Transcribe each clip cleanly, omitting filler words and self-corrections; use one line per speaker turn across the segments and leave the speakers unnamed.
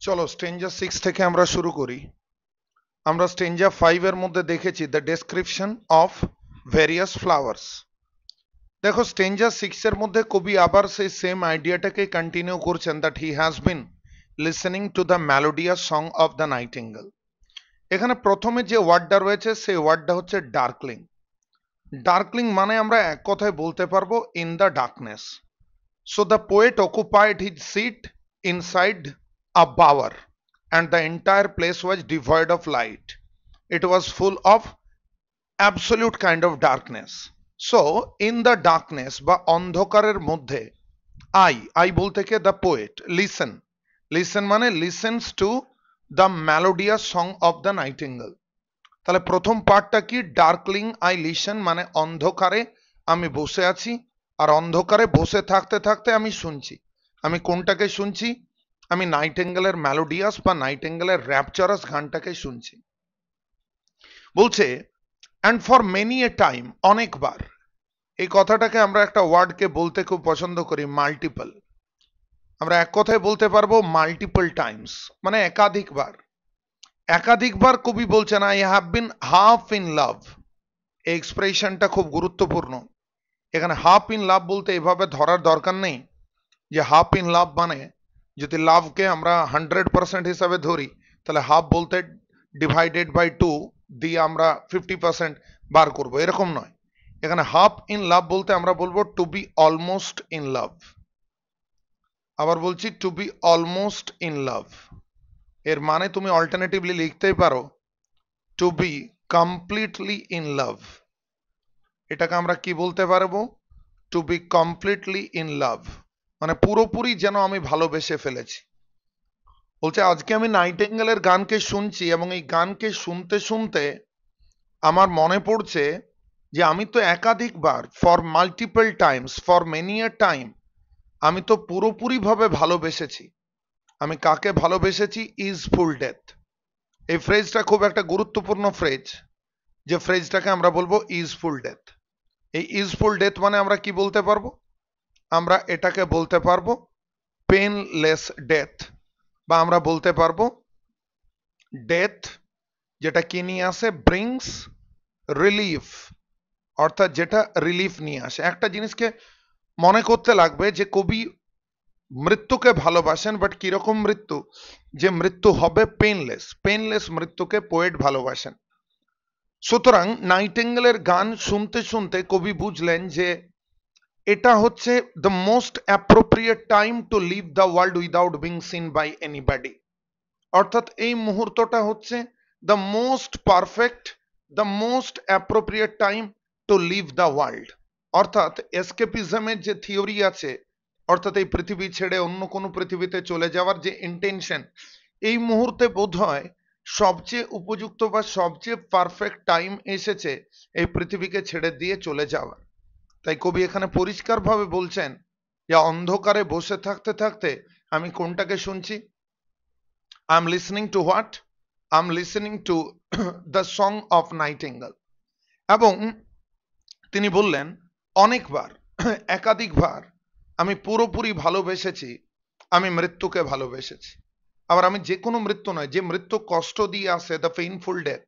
চলো স্ট্রেঞ্জার 6 থেকে আমরা শুরু করি। আমরা স্ট্রেঞ্জার 5 এর মধ্যে দেখেছি the description of various flowers. দেখো স্ট্রেঞ্জার 6 এর মধ্যে কবি আবার সেই সেম আইডিয়াটাকে কন্টিনিউ করছেন, that he has been listening to the melodious song of the nightingale. এখানে প্রথমে যে ওয়ার্ডটা রয়েছে সেই ওয়ার্ডটা হচ্ছে ডার্কলিং। ডার্কলিং মানে আমরা এক কথায় বলতে পারবো in the darkness. So the poet occupied his seat inside a bower, and the entire place was devoid of light. It was full of absolute kind of darkness. So in the darkness বা অন্ধকারের মধ্যে I বলতে কে the poet listen মানে listens to the melodious song of the nightingale. তাহলে প্রথম পার্টটা কি, ডার্কলিং I listen মানে অন্ধকারে আমি বসে আছি, আর অন্ধকারে বসে থাকতে থাকতে আমি শুনছি। আমি কোনটাকে শুনছি? আমি নাইটেঙ্গেলের মেলোডিয়াস বা নাইটেঙ্গেলের র্যাপচারাস গানটাকে শুনছি। বলছে and for many a time, অনেকবার। এই কথাটাকে আমরা একটা ওয়ার্ডকে বলতে খুব পছন্দ করি, মাল্টিপল। আমরা এক কথায় বলতে পারবো মাল্টিপল টাইমস মানে একাধিকবার। একাধিকবার কবি বলছেন I have been half in love. এই এক্সপ্রেশনটা খুব গুরুত্বপূর্ণ। এখানে হাফ ইন লাভ বলতে এভাবে ধরার দরকার নেই যে হাফ ইন লাভ মানে যদি লাভকে আমরা 100% হিসাবে ধরি তাহলে হাফ বলতে ডিভাইডেড বাই 2 দিয়ে আমরা 50% বার করব, এরকম নয়। এখানে হাফ ইন লাভ বলতে আমরা বলবো to be almost in love. আবার বলছি to be almost in love. এর মানে তুমি অল্টারনেটিভলি লিখতেই পারো to be completely in love. এটাকে আমরা কি বলতে পারবো? To be completely in love মানে পুরোপুরি যেন আমি ভালোবেসে ফেলেছি। বলছে আজকে আমি নাইটেঙ্গেলের গানকে শুনছি এবং এই গানকে শুনতে শুনতে আমার মনে পড়ছে যে আমি তো একাধিকবার, for multiple Times, for many a time, আমি তো পুরোপুরি ভাবে ভালোবেসেছি। আমি কাকে ভালোবেসেছি? Is full death. এই ফ্রেজটা খুব একটা গুরুত্বপূর্ণ ফ্রেজ, যে ফ্রেজটাকে আমরা বলবো ইজ ফুল ডেথ। এই ইজ ফুল ডেথ মানে আমরা কি বলতে পারবো? আমরা এটাকে বলতে পারবো পেনলেস ডেথ, বা আমরা বলতে পারবো ডেথ যেটা কি নিয়ে আসে? ব্রিংস রিলিফ, অর্থাৎ যেটা রিলিফ নিয়ে আসে। একটা জিনিসকে মনে করতে লাগবে যে কবি মৃত্যুকে ভালোবাসেন, বাট কিরকম মৃত্যু? যে মৃত্যু হবে পেনলেস, পেনলেস মৃত্যুকে পোয়েট ভালোবাসেন। সুতরাং নাইটেঙ্গেলের গান শুনতে শুনতে কবি বুঝলেন যে এটা হচ্ছে the most appropriate time to leave the world without being seen by anybody. অর্থাৎ এই মুহূর্তটা হচ্ছে the most perfect, the most appropriate time to leave the world. অর্থাৎ এসকেপিজমের যে থিওরি আছে, অর্থাৎ এই পৃথিবী ছেড়ে অন্য কোনো পৃথিবীতে চলে যাওয়ার যে ইন্টেনশন, এই মুহূর্তে বোধহয় সবচেয়ে উপযুক্ত বা সবচেয়ে পারফেক্ট টাইম এসেছে এই পৃথিবীকে ছেড়ে দিয়ে চলে যাওয়ার। তাই কবি এখানে পরিষ্কারভাবে বলছেন যে অন্ধকারে বসে থাকতে থাকতে আমি কোনটাকে শুনছি? I am listening to what? I am listening to the song of nightingale. এবং তিনি বললেন অনেকবার, একাধিকবার আমি পুরোপুরি ভালোবেসেছি, আমি মৃত্যুকে ভালোবেসেছি। আবার আমি যে কোনো মৃত্যু নয়, যে মৃত্যু কষ্ট দিয়ে আসে, দ্য পেইনফুল ডেথ,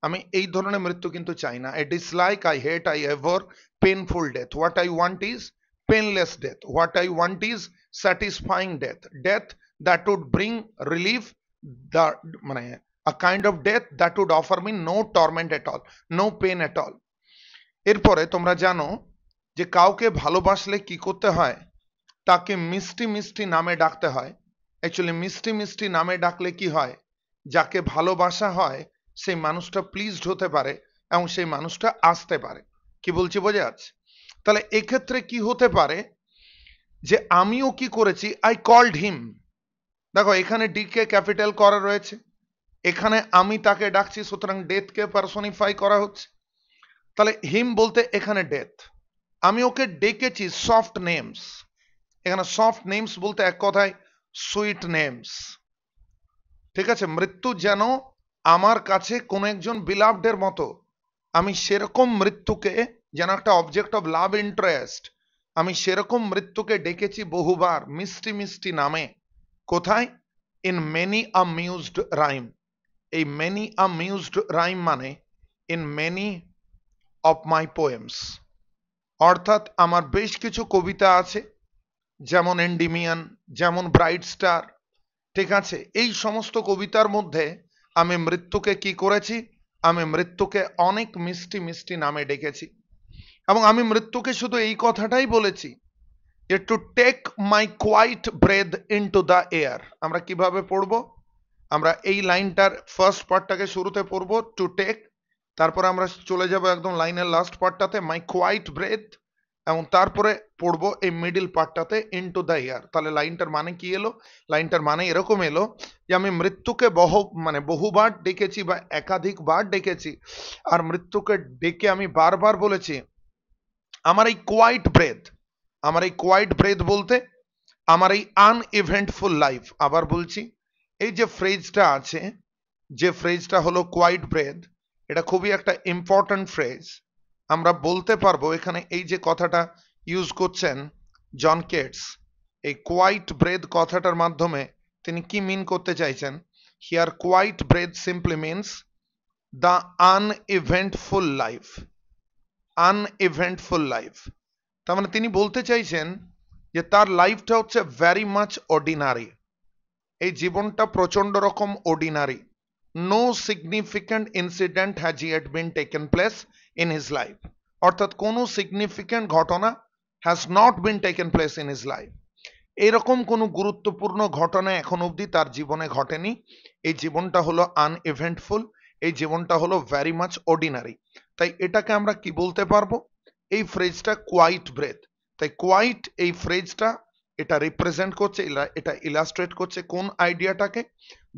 আমি এই ধরনের মৃত্যু কিন্তু চাই না। I dislike, I hate, I abhor painful death. What I want is painless death. What I want is satisfying death, death that would bring relief, the মানে a kind of death that would offer me no torment at all, no pain at all. এরপরে তোমরা জানো যে কাউকে ভালোবাসলে কি করতে হয়? তাকে মিষ্টি মিষ্টি নামে ডাকতে হয়। অ্যাকচুয়ালি মিষ্টি মিষ্টি নামে ডাকলে কি হয়? যাকে ভালোবাসা হয় সেই মানুষটা প্লিজড হতে পারে এবং সেই মানুষটা আসতে পারে। কি বলছি বোঝা যাচ্ছে? তাহলে এক্ষেত্রে কি হতে পারে যে আমিও কি করেছি? I called him. দেখো এখানে ডি কে ক্যাপিটাল করা রয়েছে, এখানে আমি তাকে ডাকছি, সুতরাং ডেথকে পার্সনিফাই করা হচ্ছে। তাহলে হিম বলতে এখানে ডেথ। আমি ওকে ডেকেছি সফট নেমস। এখানে সফট নেমস বলতে এক কথায় সুইট নেমস। ঠিক আছে? মৃত্যু যেন আমার কাছে কোন একজন বিলাভডের মতো, আমি সেরকম মৃত্যুকে, যেন একটা অবজেক্ট অফ লাভ ইন্টারেস্ট, আমি সেরকম মৃত্যুকে ডেকেছি বহুবার মিষ্টি মিষ্টি নামে। কোথায়? in many amused rhyme. এই many amused rhyme মানে in many of my poems, অর্থাৎ আমার বেশ কিছু কবিতা আছে, যেমন এন্ডিমিয়ান, যেমন ব্রাইট স্টার, ঠিক আছে, এই সমস্ত কবিতার মধ্যে আমি মৃত্যুকে কি করেছি, আমি মৃত্যুকে অনেক মিষ্টি মিষ্টি নামে ডেকেছি। এবং আমি মৃত্যুকে শুধু এই কথাটাই বলেছি যে to take my quiet breath into the air. আমরা কিভাবে পড়বো, আমরা এই লাইনটার ফার্স্ট পার্টটাকে শুরুতে পড়বো টু টেক, তারপরে আমরা চলে যাব একদম লাইনের লাস্ট পার্টটাতে মাই কোয়াইট ব্রেথ, এবং তারপরে পড়বো এই মিডল পার্টটাতে ইনটু দ্য এয়ার। তাহলে লাইনটার মানে কি এলো, লাইনটার মানে এরকম এলো যে আমি মৃত্যুকে বহুবার ডেকেছি বা একাধিকবার ডেকেছি, আর মৃত্যুকে ডেকে আমি বারবার বলেছি আমার এই কোয়াইট ব্রেথ, আমার এই কোয়াইট ব্রেথ বলতে আমার এই আনইভেন্টফুল লাইফ। আবার বলছি, এই যে ফ্রেজটা আছে, যে ফ্রেজটা হলো কোয়াইট ব্রেথ, এটা খুবই একটা ইম্পর্টেন্ট ফ্রেজ। আমরা বলতে পারবো এখানে এই যে কথাটা ইউজ করছেন জন কেটস, এই কোয়াইট ব্রেথ কথাটার মাধ্যমে তিনি কি মিন করতে চাইছেন, here quiet breath simply means the uneventful life, uneventful life. তার মানে তিনি বলতে চাইছেন যে তার লাইফটা হচ্ছে ভেরি মাচ অর্ডিনারি, এই জীবনটা প্রচন্ড রকম ordinary. No significant incident has yet been taken place in his life, অর্থাৎ কোনো সিগনিফিক্যান্ট ঘটনা has not been taken place in his life. এরকম কোনো গুরুত্বপূর্ণ ঘটনা এখন অবধি তার জীবনে ঘটেনি। এই জীবনটা হলো আনইভেন্টফুল, এই জীবনটা হলো ভেরি মাচ অর্ডিনারি। তাই এটাকে আমরা কি বলতে পারবো, এই ফ্রেজটা কোয়াইট ব্রেথ। তাই কোয়াইট এই ফ্রেজটা এটা রিপ্রেজেন্ট করছে, এটা ইলাস্ট্রেট করছে কোন আইডিয়াটাকে,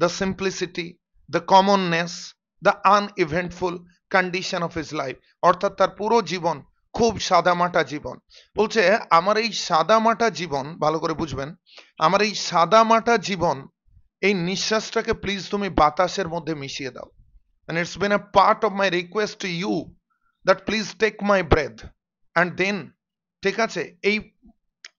the simplicity, the commonness, the uneventful condition of his life, অর্থাৎ তার পুরো জীবন খুব সাদামাটা জীবন। বলছে আমার এই সাদামাটা জীবন, ভালো করে বুঝবেন, আমার এই সাদামাটা জীবন, এই নিঃশ্বাসটাকে প্লিজ তুমি বাতাসের মধ্যে মিশিয়ে দাও। And it's been a part of my request to you that please take my breath and then, ঠিক আছে, এই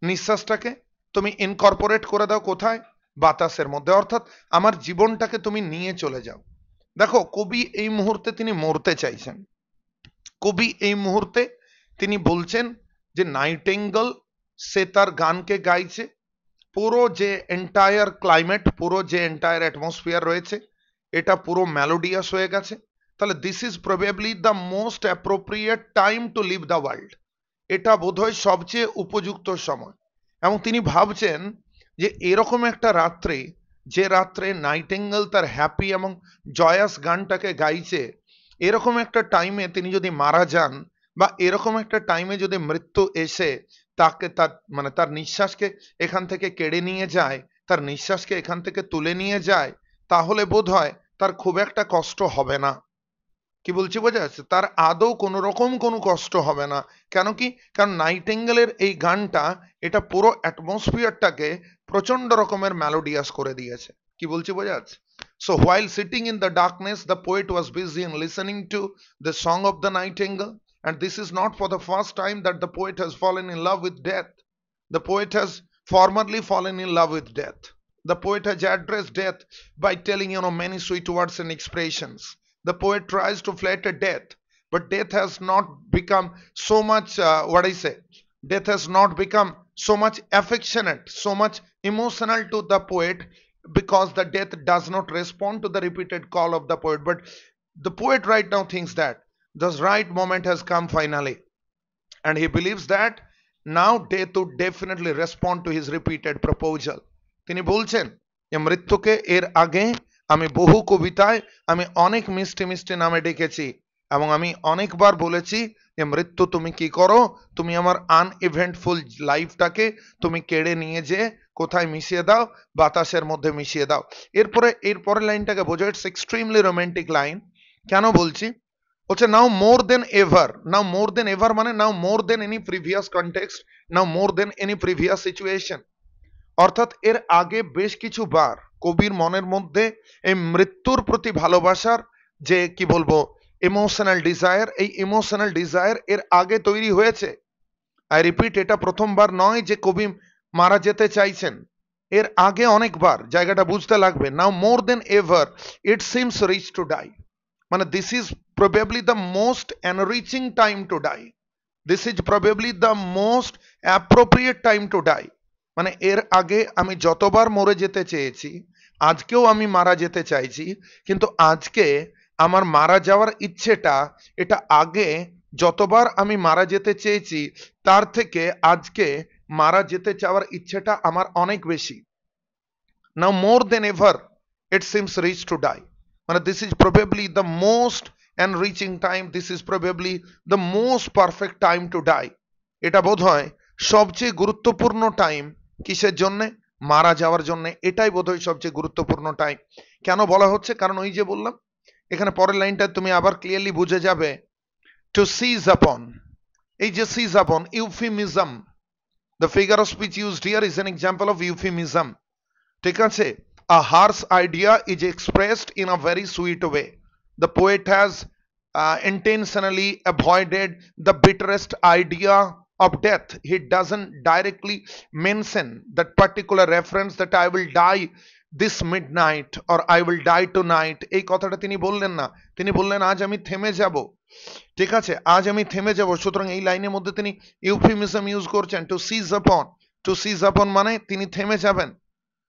নিঃশ্বাসটাকে তুমি ইনকর্পোরেট করে দাও কোথায়, বাতাসের মধ্যে, অর্থাৎ আমার জীবনটাকে তুমি নিয়ে চলে যাও। দেখো কবি এই মুহূর্তে তিনি মরতে চাইছেন, কবি এই মুহূর্তে তিনি বলছেন যে নাইটেঙ্গেল সে তার গানকে গাইছে, পুরো যে এন্টায়ার ক্লাইমেট, পুরো যে এন্টায়ার অ্যাটমসফিয়ার রয়েছে এটা পুরো মেলোডিয়াস হয়ে গেছে। তাহলে this is probably the most appropriate time to leave the world, এটা বোধহয় সবচেয়ে উপযুক্ত সময়। এবং তিনি ভাবছেন যে এরকম একটা রাত্রে, যে রাত্রে নাইটেঙ্গেল তার হ্যাপি এবং জয়াস গানটাকে গাইছে, এরকম একটা টাইমে তিনি যদি মারা যান, বা এরকম একটা টাইমে যদি মৃত্যু এসে তাকে তার নিঃশ্বাসকে এখান থেকে কেড়ে নিয়ে যায়, তার নিঃশ্বাসকে এখান থেকে তুলে নিয়ে যায়, তাহলে বোধহয় তার খুব একটা কষ্ট হবে না। কি বলছি বোঝা যাচ্ছে, তার আদৌ কোনো রকম কোনো কষ্ট হবে না। কেন কি, কারণ নাইটেঙ্গেলের এই গানটা এটা পুরো অ্যাটমসফিয়ারটাকে প্রচন্ড রকমের মেলোডিয়াস করে দিয়েছে। কি বলছি বোঝা যাচ্ছে। So while sitting in the darkness, the poet was busy in listening to the song of the nightingale, and this is not for the first time that the poet has fallen in love with death. The poet has formerly fallen in love with death. The poet has addressed death by telling many sweet words and expressions. The poet tries to flatter death, but death has not become so much death has not become so much affectionate, so much emotional to the poet, because the death does not respond to the repeated call of the poet. But the poet right now thinks that the right moment has come finally, and he believes that now death would definitely respond to his repeated proposal. তিনি বলছেন যে মৃত্যুকে এর আগে আমি বহু কবিতায় আমি অনেক মিষ্টি মিষ্টি নামে ডেকেছি, এবং আমি অনেকবার বলেছি যে মৃত্যু তুমি কি করো, তুমি আমার আনইভেন্টফুল লাইফটাকে তুমি কেড়ে নিয়ে যে কোথায় মিশিয়ে দাও, বাতাসের মধ্যে মিশিয়ে দাও। এরপরের লাইনটাকে বোঝো, ইটস এক্সট্রিমলি রোমান্টিক লাইন। কেন বলছি, বলছে নাও মোর দেন এভার, নাও মোর দেন এভার মানে নাও more than any previous context, নাও more than any previous situation. অর্থাৎ এর আগে বেশ কিছু বার কবির মনের মধ্যে এই মৃত্যুর প্রতি ভালোবাসার যে কি বলবো ইমোশনাল ডিজায়ার, এই ইমোশনাল ডিজায়ার এর আগে তৈরি হয়েছে। আই রিপিট, এটা প্রথমবার নয় যে কবি মারা যেতে চাইছেন। এর আগে অনেকবার, জায়গাটা বুঝতে লাগবে। Now more than ever it seems rich to die, মানে this is probably the most enriching time to die, this is probably the most appropriate time to die. মানে এর আগে আমি যতবার মরে যেতে চেয়েছি, আজকেও আমি মারা যেতে চাইছি, কিন্তু আজকে আমার মারা যাওয়ার ইচ্ছেটা, এটা আগে যতবার আমি মারা যেতে চেয়েছি তার থেকে আজকে মারা যেতে চাওয়ার ইচ্ছেটা আমার অনেক বেশি। Now more than ever it seems rich to die, মানে this is probably the most enriching time, this is probably the most perfect time to die. এটা বোধ হয় সবচেয়ে গুরুত্বপূর্ণ টাইম। কিসের জন্য? মারা যাওয়ার জন্য। এটাই বোধ হয় সবচেয়ে গুরুত্বপূর্ণ টাইম। কেন বলা হচ্ছে? কারণ ওই যে বললাম, এখানে পরের লাইনটা তুমি আবার ক্লিয়ারলি বুঝে যাবে। টু সিজ আপন, এই যে সিজ আপন, euphemism, the figure of speech used here is an example of euphemism. ঠিক আছে? A harsh idea is expressed in a very sweet way. The poet has intentionally avoided the bitterest idea of death. He doesn't directly mention that particular reference that I will die this midnight or I will die tonight. এই কথাটা তিনি বললেন না, তিনি বললেন আজ আমি থেমে যাব। ঠিক আছে, আজ আমি থেমে যাব। সুতরাং এই লাইনের মধ্যে তিনি ইউফিমিজম ইউজ করছেন, টু সিজ আপন। টু সিজ আপন মানে তিনি থেমে যাবেন।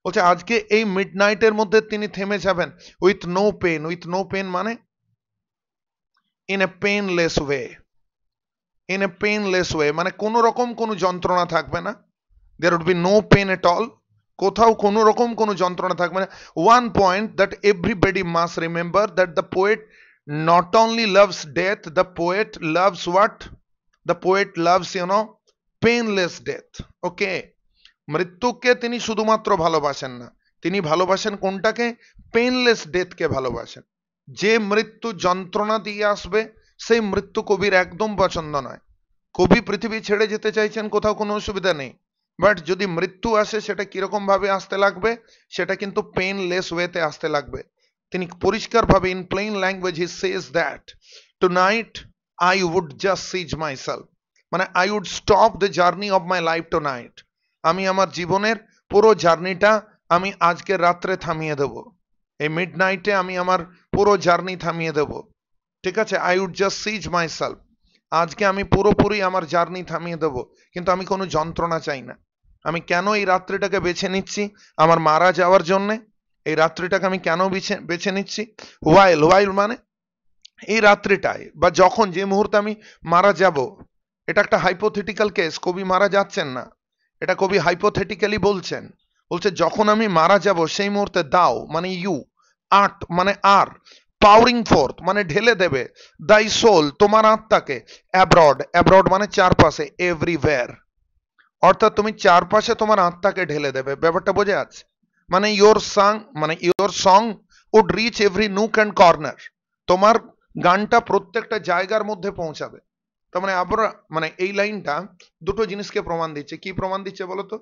বলছে আজকে এই মিডনাইটের মধ্যে তিনি থেমে যাবেন। With no pain, with no pain মানে in a painless way, in a painless way মানে কোনো রকম কোনো যন্ত্রণা থাকবে না। There would be no pain at all, কোথাও কোনো রকম কোনো যন্ত্রণা থাকবে না। One point that everybody must remember, that the poet not only loves death, the poet loves what? The poet loves painless death. Okay, মৃত্যুকে তিনি শুধুমাত্র ভালোবাসেন না, তিনি ভালোবাসেন কোনটাকে? পেনলেস ডেথকে ভালোবাসেন। যে মৃত্যু যন্ত্রণা দিয়ে আসবে সেই মৃত্যু কবির একদম পছন্দ নয়। কবি পৃথিবী ছেড়ে যেতে চাইছেন, কোথাও কোনো অসুবিধা নেই, বাট যদি মৃত্যু আসে সেটা কিরকম ভাবে আসতে লাগবে? সেটা কিন্তু পেনলেস ওয়েতে আসতে লাগবে। তিনি পরিষ্কার ভাবে in plain language he says that tonight I would just cease myself, মানে I would stop the journey of my life tonight. আমি আমার জীবনের পুরো জার্নিটা আমি আজকের রাত্রে থামিয়ে দেব, এই মিড নাইটে আমি আমার পুরো জার্নি থামিয়ে দেব। ঠিক আছে, I would just cease myself, আজকে আমি পুরোপুরি আমার জার্নি থামিয়ে দেব, কিন্তু আমি কোনো যন্ত্রণা চাই না। আমি কেন এই রাত্রিটাকে বেছে নিচ্ছি? আমার মারা যাওয়ার জন্যে এই রাত্রিটাকে আমি কেন বেছে নিচ্ছি? ওয়াইল, ওয়াইল মানে এই রাত্রিটায় বা যখন, যে মুহূর্তে আমি মারা যাব। এটা একটা হাইপোথেটিক্যাল কেস, কবি মারা যাচ্ছেন না, এটা কবি হাইপোথেটিক্যালি বলছেন। বলছে যখন আমি মারা যাব সেই মুহূর্তে দাও মানে ইউ, আট মানে আর, পাওয়ারিং ফোর্থ মানে ঢেলে দেবে, দাই সোল তোমার আত্মাকে, অ্যাব্রড, অ্যাব্রড মানে চারপাশে, এভরিওয়্যার, অর্থাৎ তুমি চারপাশে তোমার আত্মাকে ঢেলে দেবে। ব্যাপারটা বোঝা যাচ্ছে? মানে your song would reach every nook and corner, তোমার গানটা প্রত্যেকটা জায়গার মধ্যে পৌঁছাবে। তার মানে আমরা, মানে এই লাইনটা দুটো জিনিসকে প্রমাণ দিচ্ছে। কি প্রমাণ দিচ্ছে বলতো?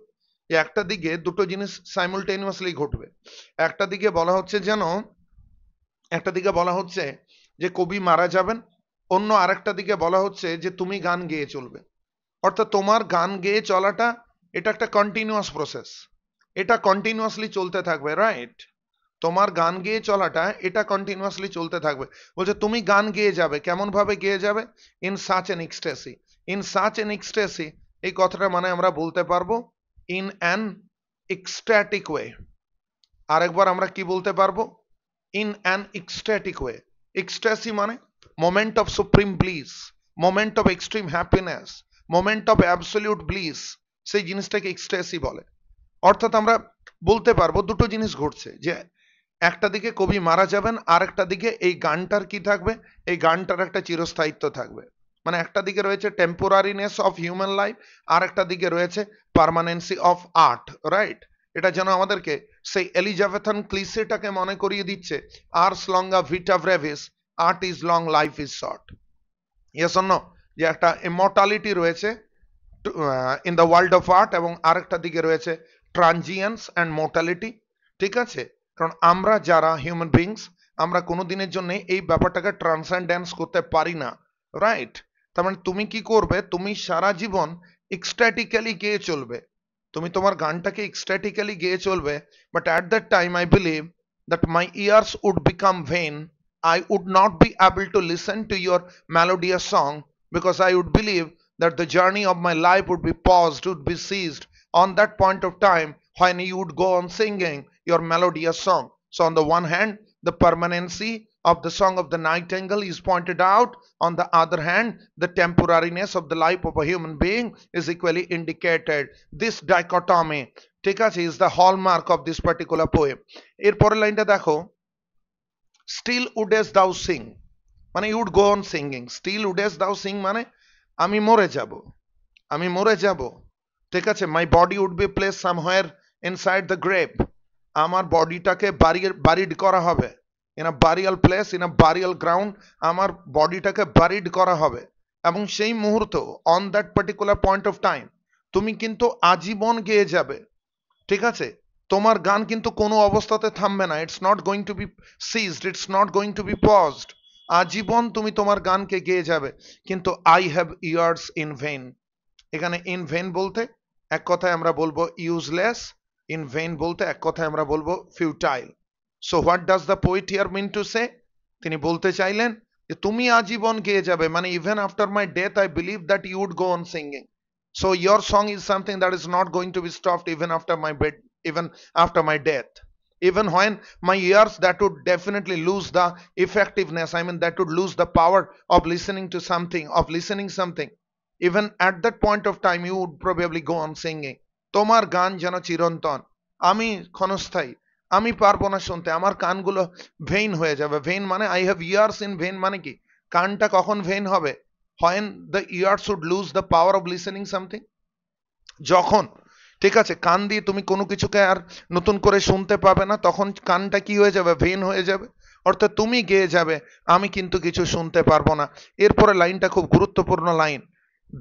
যে একটা দিকে দুটো জিনিস সাইমultaneously ঘটবে। একটা দিকে বলা হচ্ছে যেন, একটা দিকে বলা হচ্ছে যে কবি মারা যাবেন, অন্য আরেকটা দিকে বলা হচ্ছে যে তুমি গান গেয়ে চলবে। অর্থাৎ তোমার গান গেয়ে চলাটা এটা একটা কন্টিনিউয়াস প্রসেস, এটা কন্টিনিউয়াসলি চলতে থাকবে, রাইট? তোমার গান গেয়ে চলাটা এটা কন্টিনিউয়াসলি চলতে থাকবে। বলছে তুমি গান গেয়ে যাবে, কেমন ভাবে গেয়ে যাবে? In such N ecstasy, in such N ecstasy, এই কথাটা মানে আমরা বলতে পারবো ইন অ্যান এক্সট্যাটিক ওয়ে। আরেকবার আমরা কি বলতে পারবো? In an ecstatic way. Ecstasy মানে moment of supreme bliss, moment of extreme happiness, moment of absolute bliss, সেই জিনিসটাকে এক্সট্যাসি বলে। অর্থাৎ আমরা বলতে পারবো দুটো জিনিস ঘটছে, যে একটা দিকে কবি মারা যাবেন, আর একটা দিকে এই গানটার কি থাকবে? এই গানটার একটা চিরস্থায়িত্ব থাকবে। মানে একটা দিকে রয়েছে টেম্পোরারিনেস অফ হিউম্যান লাইফ, আর একটা দিকে রয়েছে পার্মানেন্সি অফ আর্ট, রাইট? এটা যেন আমাদেরকে সেই এলিজাবেথান ক্লিসেটাকে মনে করিয়ে দিচ্ছে, আর্স লঙ্গা ভিটা ব্রেভিস, art is long, life is short. Yes or no? যে একটা ইমর্টালিটি রয়েছে in the world of art, এবং আরেকটা দিকে রয়েছে ট্রানজিয়েন্স অ্যান্ড মোর্টালিটি। ঠিক আছে? কারণ আমরা যারা হিউম্যান বিংস, আমরা কোনো দিনের জন্য এই ব্যাপারটাকে ট্রান্সেন্ডেন্স করতে পারি না, রাইট? তার মানে তুমি কি করবে? তুমি সারা জীবন এক্সট্যাটিক্যালি গেয়ে চলবে, তুমি তোমার গানটাকে ecstatically গেয়ে চলবে, but at that time I believe that my ears would become vain. I would not be able to listen to your melodious song, because I would believe that the journey of my life would be paused, would be ceased on that point of time when you would go on singing your melodious song. So on the one hand, the permanency of the song of the nightingale is pointed out. On the other hand, the temporariness of the life of a human being is equally indicated. This dichotomy, ঠিক আছে, is the hallmark of this particular poem. এরপরের লাইনটা দেখো, still wouldest thou sing, মানে you would go on singing. Still wouldest thou sing মানে আমি মরে যাব, আমি মরে যাব, ঠিক আছে, my body would be placed somewhere inside the grave, আমার বডিটাকে বারিড করা হবে, in a burial place, in a burial ground, আমার বডিটাকে বারিড করা হবে। এবং সেই মুহূর্ত, on that particular point of time, তুমি কিন্তু আজীবন গেয়ে যাবে, ঠিক আছে, তোমার গান কিন্তু কোনো অবস্থাতে থামবে না, it's not going to be ceased, it's not going to be paused, আজীবন তুমি তোমার গানকে গেয়ে যাবে। কিন্তু I have years in vain, এখানে ইন ভেইন বলতে এক কথায় আমরা বলবো ইউজলেস, ইন ভেইন বলতে এক কথায় আমরা বলবো futile. So what does the poet here mean to say, তিনি বলতে চাইলেন যে তুমি আজীবন গেয়ে যাবে, মানে even after my death I believe that you would go on singing. So your song is something that is not going to be stopped even after my bed, even after my death. Even when my ears that would definitely lose the effectiveness, I mean that would lose the power of listening to something, of listening something. Even at that point of time you would probably go on singing. তোমার গান যেন চিরন্তন, আমি ক্ষণস্থায়ী, আমি পারবো না শুনতে, আমার কানগুলো ভেইন হয়ে যাবে। ভেইন মানে I have years in vein মানে কি, কানটা কখন ভেইন হবে, when the ears should lose the power of listening something, যখন, ঠিক আছে, কান দিয়ে তুমি কোনো কিছুকে আর নতুন করে শুনতে পাবে না, তখন কানটা কি হয়ে যাবে, ভেইন হয়ে যাবে, অর্থাৎ তুমি গেয়ে যাবে, আমি কিন্তু কিছু শুনতে পারবো না। এরপরে লাইনটা খুব গুরুত্বপূর্ণ লাইন,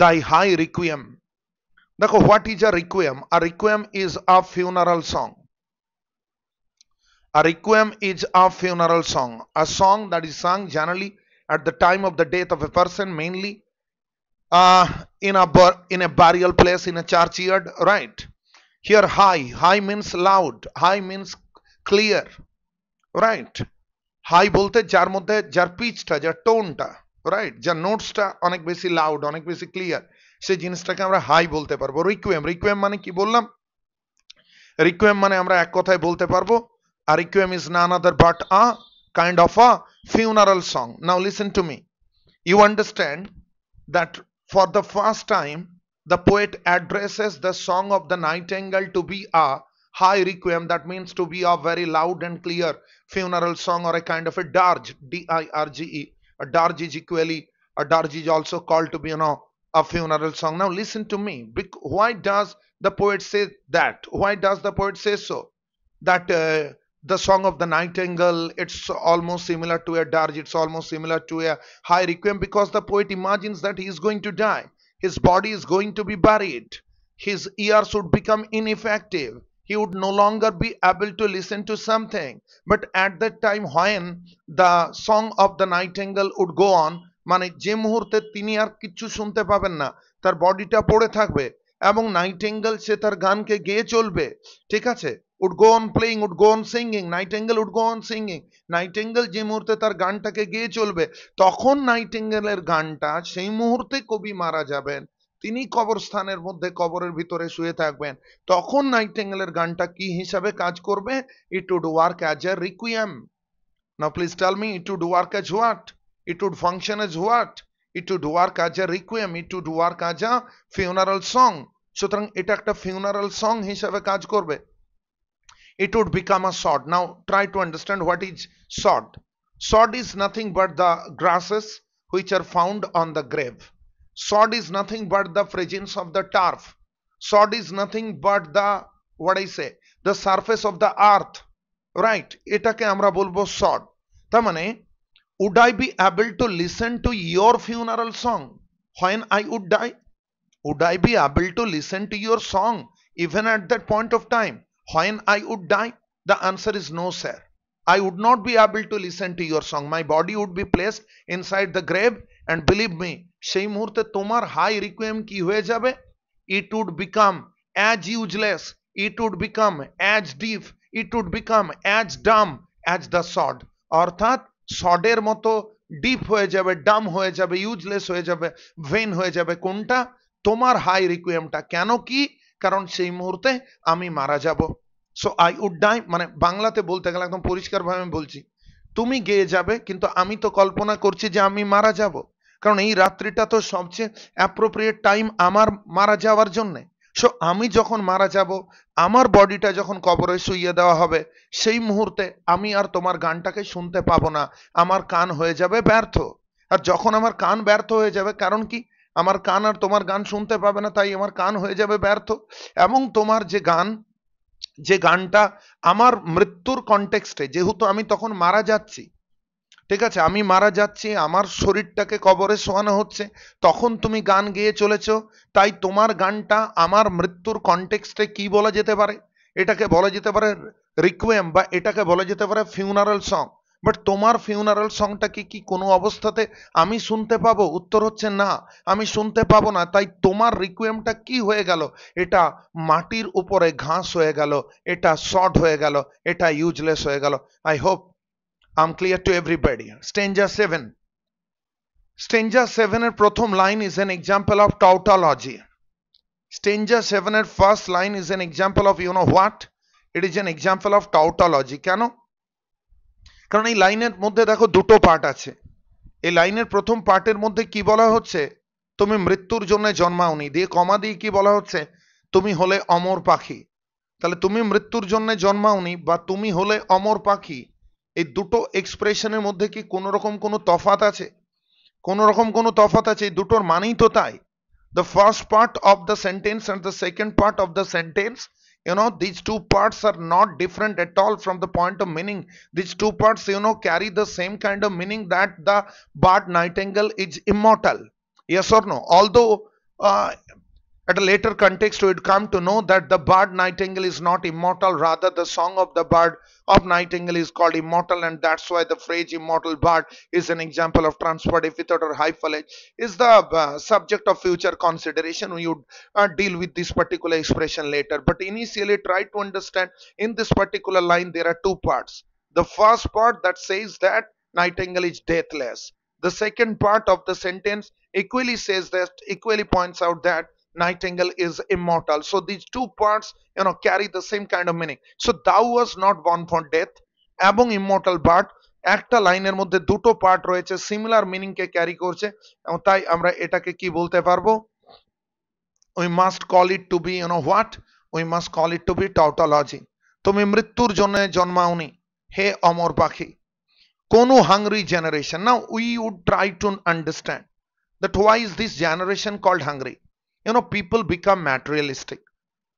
দাই হাই রিকুয়েম। দেখো, what is a requiem? A requiem is a funeral song. A requiem is a funeral song, a song that is sung generally at the time of the death of a person, mainly in a burial place, in a churchyard, right? Here high means loud, high means clear, right? High বলতে যার মধ্যে, যার পিচটা, যার টোনটা, right, যার নোটসটা অনেক বেশি loud, অনেক বেশি ক্লিয়ার, সেই জিনিসটাকে আমরা হাই বলতে পারবো। রিকুয়েম, রিকুয়েম মানে কি বললাম, রিকুয়েম মানে আমরা এক কথায় বলতে পারবো, a requiem is none other but a kind of a funeral song. Now listen to me. You understand that for the first time the poet addresses the song of the nightingale to be a high requiem, that means to be a very loud and clear funeral song, or a kind of a dirge, dirge. A dirge is equally, a dirge is also called to be, a funeral song. Now listen to me. Why does the poet say that? Why does the poet say so, that the song of the nightingale, it's almost similar to a dirge, it's almost similar to a high requiem? Because the poet imagines that he is going to die, his body is going to be buried, his ears would become ineffective, he would no longer be able to listen to something. But at that time when the song of the nightingale would go on, মানে যে মুহূর্তে তিনি আর কিছু শুনতে পাবেন না, তার বডিটা পড়ে থাকবে এবং নাইটিঙ্গেল সে তার গানকে গেয়ে চলবে, ঠিক আছে, would go on playing, would go on singing, nightingale would go on singing, nightingale যে মুহূর্তে তার গানটাকে গেয়ে চলবে, তখন নাইটিঙ্গেলের গানটা, সেই মুহূর্তে কবি মারা যাবেন, তিনি কবরস্থানের মধ্যে, কবরের ভিতরে শুয়ে থাকবেন, তখন নাইটিঙ্গেলের গানটা কি হিসাবে কাজ করবে, it would work as a requiem. Now please tell me, it would work as what? It would function as what? It would work as a requiem, it would work as a funeral song. সুতরাং এটা একটা funeral song হিসাবে কাজ করবে। It would become a sword. Now try to understand what is sword. Sword is nothing but the grasses which are found on the grave. Sword is nothing but the fringes of the turf. Sword is nothing but the, what I say, the surface of the earth, right? এটাকে আমরা বলবো sword। তার মানে, would I be able to listen to your funeral song when I would die? Would I be able to listen to your song even at that point of time when I would die? The answer is no, sir. I would not be able to listen to your song. My body would be placed inside the grave, and believe me, সেই মুহূর্তে তোমার high রিকুয়েম কি হয়ে যাবে, it would become as useless, it would become as deaf, it would become as dumb as the sod. অর্থাৎ সডের মতো deep হয়ে যাবে, ডাম হয়ে যাবে, ইউজলেস হয়ে যাবে, ভেন হয়ে যাবে। কোনটা? তোমার হাই রিকুয়েমটা। কেন কি? কারণ সেই মুহূর্তে আমি মারা যাব। সো আই উড ডাই, মানে বাংলাতে বলতে গেলে একদম পরিষ্কারভাবে আমি বলছি, তুমি গেয়ে যাবে কিন্তু আমি তো কল্পনা করছি যে আমি মারা যাব, কারণ এই রাত্রিটা তো সবচেয়ে অ্যাপ্রোপ্রিয়েট টাইম আমার মারা যাওয়ার জন্য। সো আমি যখন মারা যাব, আমার বডিটা যখন কবরে শুইয়ে দেওয়া হবে, সেই মুহূর্তে আমি আর তোমার গানটাকে শুনতে পাবো না, আমার কান হয়ে যাবে ব্যর্থ। আর যখন আমার কান ব্যর্থ হয়ে যাবে, কারণ কি? আমার কান আর তোমার গান শুনতে পাবে না, তাই আমার কান হয়ে যাবে ব্যর্থ। এবং তোমার যে গান, যে গানটা আমার মৃত্যুর কনটেক্সটে, যেহেতু আমি তখন মারা যাচ্ছি, ঠিক আছে, আমি মারা যাচ্ছি, আমার শরীরটাকে কবরে শোয়ানো হচ্ছে, তখন তুমি গান গেয়ে চলেছ, তাই তোমার গানটা আমার মৃত্যুর কনটেক্সটে কি বলা যেতে পারে? এটাকে বলা যেতে পারে রিকুয়েম, বা এটাকে বলা যেতে পারে ফিউনারাল সং। বাট তোমার ফিউনারাল সংটাকে কি কোনো অবস্থাতে আমি শুনতে পাবো? উত্তর হচ্ছে না, আমি শুনতে পাবো না। তাই তোমার রিকুয়েমটা কি হয়ে গেল? এটা মাটির উপরে ঘাস হয়ে গেল, এটা শর্ট হয়ে গেল, এটা ইউজলেস হয়ে গেল। I hope I'm clear to everybody. Stanza 7. Stanza 7 এর প্রথম line is an example of tautology. Stanza 7 এর first line is an example of, you know what? It is an example of tautology. কেন? কারণ এই লাইনের মধ্যে দেখো দুটো পার্ট আছে। এই লাইনের প্রথম পার্টের মধ্যে কি বলা হচ্ছে? তুমি মৃত্যুর জন্য জন্মাওনি, দিয়ে কমা দিয়ে কি বলা হচ্ছে? তুমি হলে অমর পাখি। তাহলে তুমি মৃত্যুর জন্য জন্মাওনি বা তুমি হলে অমর পাখি, এই দুটো এক্সপ্রেশনের মধ্যে কি কোনো রকম কোনো তফাৎ আছে? কোনো রকম কোনো তফাৎ আছে? এই দুটোর মানেই তো তাই। The first part of the sentence and the second part of the sentence, these two parts are not different at all from the point of meaning. These two parts, carry the same kind of meaning, that the bird nightingale is immortal. Yes or no? Although at a later context we would come to know that the bird nightingale is not immortal, rather the song of the bird of nightingale is called immortal, and that's why the phrase immortal bird is an example of transport epithet or hyphenate is the subject of future consideration. We would deal with this particular expression later, but initially try to understand in this particular line there are two parts. The first part that says that nightingale is deathless. The second part of the sentence equally says that, equally points out that nightingale is immortal. So these two parts carry the same kind of meaning. So thou was not born for death এবং immortal bird একটা লাইনের মধ্যে দুটো part রয়েছে, similar meaning কে carry করছে, এবং তাই আমরা এটাকে কি বলতে পারবো? we must call it to be, what? We must call it to be tautology. তুমি মৃত্যুর জন্য জন্মাওনি হে অমর পাখি। কোন hungry generation. Now we would try to understand that why is this generation called hungry? People become materialistic,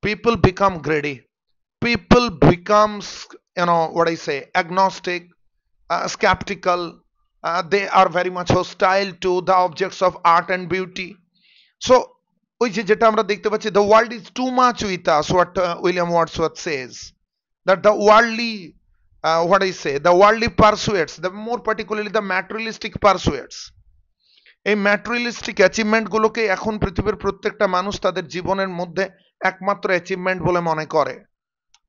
people become greedy, people becomes, what I say, agnostic, skeptical, they are very much hostile to the objects of art and beauty. So ওই যে যেটা আমরা দেখতে পাচ্ছি, the world is too much with us, what William Wordsworth says, that the worldly, what I say, the worldly pursuits, the more particularly the materialistic pursuits, এই materialistic achievement গুলোকে এখন পৃথিবীর প্রত্যেকটা মানুষ তাদের জীবনের মধ্যে একমাত্র অ্যাচিভমেন্ট বলে মনে করে।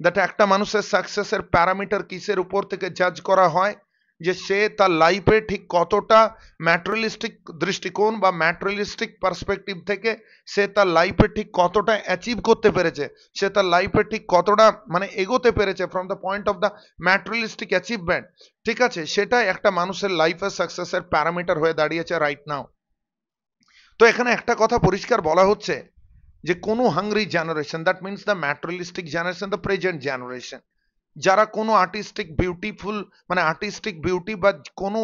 দ্যাট একটা মানুষের সাকসেসের প্যারামিটার কিসের উপর থেকে জাজ করা হয়? যে সে তার লাইফে ঠিক কতটা ম্যাটেরিয়ালিস্টিক দৃষ্টিকোণ বা ম্যাটেরিয়ালিস্টিক পার্সপেক্টিভ থেকে সে তার লাইফে ঠিক কতটা অ্যাচিভ করতে পেরেছে, সে তার লাইফে ঠিক কতটা মানে এগোতে পেরেছে from the point of the materialistic achievement, ঠিক আছে, সেটাই একটা মানুষের লাইফের সাকসেসের প্যারামিটার হয়ে দাঁড়িয়েছে রাইট নাও। তো এখানে একটা কথা পরিষ্কার বলা হচ্ছে যে কোনো hungry generation, that means the materialistic generation, the present generation, যারা কোনো আর্টিস্টিক বিউটিফুল মানে আর্টিস্টিক বিউটি বা কোনো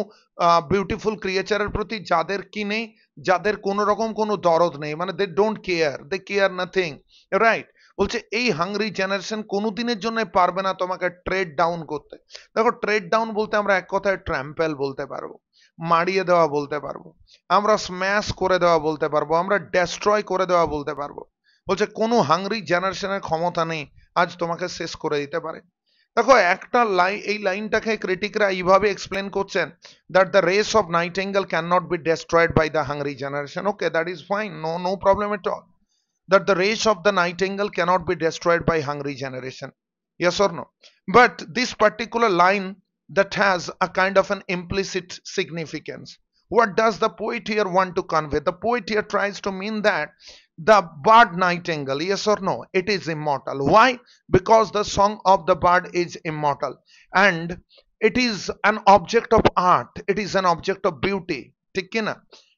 বিউটিফুল ক্রিয়েচারের প্রতি যাদের কি নেই, যাদের কোনো রকম কোনো দরদ নেই, মানে they don't care, they care nothing, right? বলছে এই হাংরি জেনারেশন কোনোদিনের জন্য পারবে না তোমাকে ট্রেড ডাউন করতে। দেখো, ট্রেড ডাউন বলতে আমরা এক কথায় ট্র্যাম্পেল বলতে পারবো, মারিয়ে দেওয়া বলতে পারবো, আমরা স্ম্যাশ করে দেওয়া বলতে পারবো, আমরা ডেস্ট্রয় করে দেওয়া বলতে পারবো। বলছে কোনো হাংরি জেনারেশনের ক্ষমতা নেই আজ তোমাকে শেষ করে দিতে পারে। দেখো, একটা লাইন, এই লাইনটাকে ক্রিটিকরা এইভাবে এক্সপ্লেন করছেন, that the race of nightingale can not be destroyed by the hungry generation. Okay, that is fine, no problem at all. that the race of the nightingale cannot be destroyed by hungry generation. Yes or no? But this particular line that has a kind of an implicit significance. What does the poet here want to convey? The poet here tries to mean that the bird nightingale, yes or no, it is immortal. Why? Because the song of the bird is immortal, and it is an object of art, it is an object of beauty, ঠিক কি না?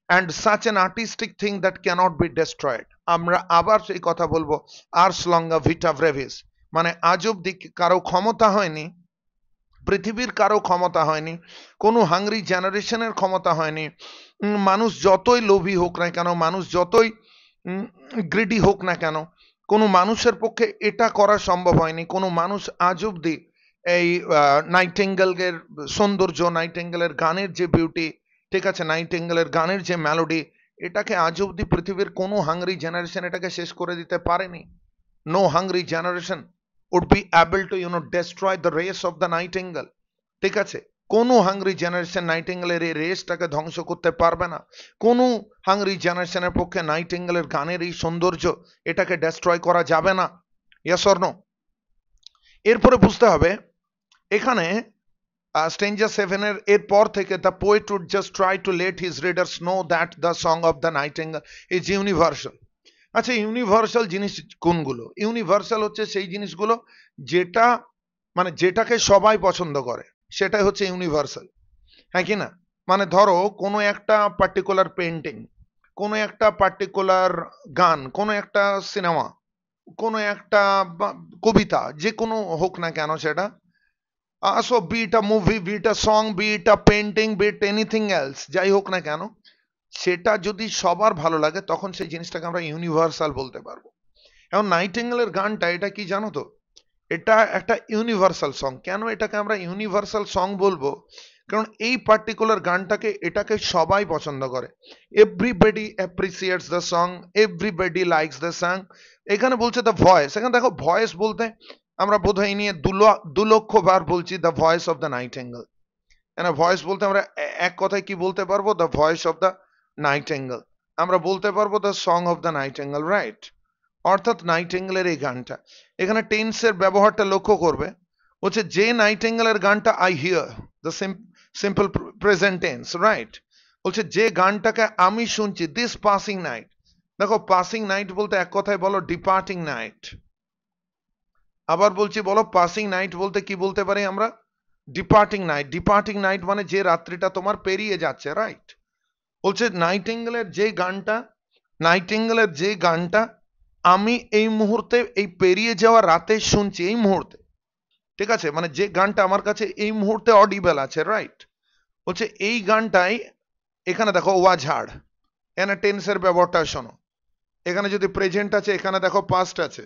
And such an artistic thing that cannot be destroyed. আমরা আবার সেই কথা বলবো, ars longa vita brevis, মানে আজ অব্দি কারো ক্ষমতা হয়নি, পৃথিবীর কারো ক্ষমতা হয়নি, কোনো হাংরি জেনারেশনের ক্ষমতা হয়নি, মানুষ যতই লোভী হোক না কেন, মানুষ যতই গ্রিডি হোক না কেন, কোনো মানুষের পক্ষে এটা করা সম্ভব হয়নি। কোনো মানুষ আজ অব্দি এই নাইটিঙ্গেলের সৌন্দর্য, নাইটিঙ্গেলের গানের যে বিউটি, ঠিক আছে, নাইটিঙ্গেলের গানের যে মেলোডি, এটাকে আজ অব্দি পৃথিবীর কোনো হাংরি জেনারেশন এটাকে শেষ করে দিতে পারেনি। No hungry generation would be able to destroy the race of the nightingale, ঠিক আছে? কোনো হাংরি জেনারেশন নাইটিঙ্গেলের এই রেসটাকে ধ্বংস করতে পারবে না। কোনো হাংরি জেনারেশনের পক্ষে নাইটিঙ্গেলের গানের এই সৌন্দর্য এটাকে ডেস্ট্রয় করা যাবে না। Yes or no? এরপরে বুঝতে হবে এখানে স্ট্রেঞ্জার 7 এর এরপর থেকে the poet would just try to let his readers know that the song of the nightingale is universal. আচ্ছা, ইউনিভার্সাল জিনিস কোনগুলো? ইউনিভার্সাল হচ্ছে সেই জিনিসগুলো যেটা মানে যেটাকে সবাই পছন্দ করে, সেটাই হচ্ছে ইউনিভার্সাল, হ্যাঁ কি না? মানে ধরো কোনো একটা পার্টিকুলার পেন্টিং, কোনো একটা পার্টিকুলার গান, কোনো একটা সিনেমা, কোনো একটা কবিতা, যে কোনো হোক না কেন সেটা, so be it a movie, be it a song, be it a painting, be it anything else, যাই হোক না কেন, সেটা যদি সবার ভালো লাগে তখন সেই জিনিসটাকে আমরা ইউনিভার্সাল বলতে পারবো। এখন নাইটিঙ্গেলের গানটা এটা কি জানো তো? এটা একটা ইউনিভার্সাল সং। কেন এটাকে আমরা ইউনিভার্সাল সং বলবো? কারণ এই পার্টিকুলার গানটাকে এটাকে সবাই পছন্দ করে। Everybody appreciates the song, everybody likes the song. এখানে বলছে দ্য ভয়েস, এখানে দেখো ভয়েস বলতে আমরা বোধহয় নিয়ে 2 লক্ষ বার বলছি the voice of the nightingale. Voice বলতে আমরা এক কথায় কি বলতে পারবো? The voice of the nightingale. আমরা বলতে পারবো the song of the nightingale, right? অর্থাৎ নাইটিঙ্গেলের এই গানটা, এখানে টেন্সের ব্যবহারটা লক্ষ্য করবে, হচ্ছে যে নাইটিঙ্গেলের গানটা I here, the simple present tense, right? বলছে যে গানটাকে আমি শুনছি, দিস পাসিং নাইট। দেখো পাসিং নাইট বলতে এক কথায় বলো ডিপার্টিং নাইট। আবার বলছি, বলো পাসিং নাইট বলতে কি বলতে পারি আমরা? Departing night. ডিপার্টিং নাইট মানে যে রাত্রিটা তোমার পেরিয়ে যাচ্ছে, রাইট? বলছে নাইটিঙ্গেলের যে গানটা আমি এই মুহূর্তে, এই পেরিয়ে যাওয়া রাতে শুনছি, এই মুহূর্তে, ঠিক আছে, মানে যে গানটা আমার কাছে এই মুহূর্তে অডিবেল আছে, রাইট? বলছে এই গানটাই, এখানে দেখো ওয়াঝাড়, এখানে টেন্সের ব্যবহারটা শোনো, এখানে যদি প্রেজেন্ট আছে, এখানে দেখো পাস্ট আছে,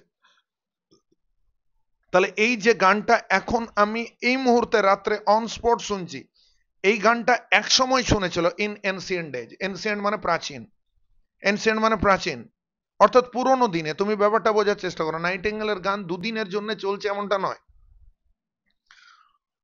তাহলে এই যে গানটা এখন আমি এই মুহূর্তে রাত্রে অন স্পট শুনছি, এই গানটা এক সময় শুনেছিল ইন এনসিয়েন্ট এজ। এনসিয়েন্ট মানে প্রাচীন, এনসিয়েন্ট মানে প্রাচীন, অর্থাৎ পুরোনো দিনে। তুমি ব্যাপারটা বোঝার চেষ্টা করো, নাইটিঙ্গেলের গান দুদিনের জন্য চলছে এমনটা নয়,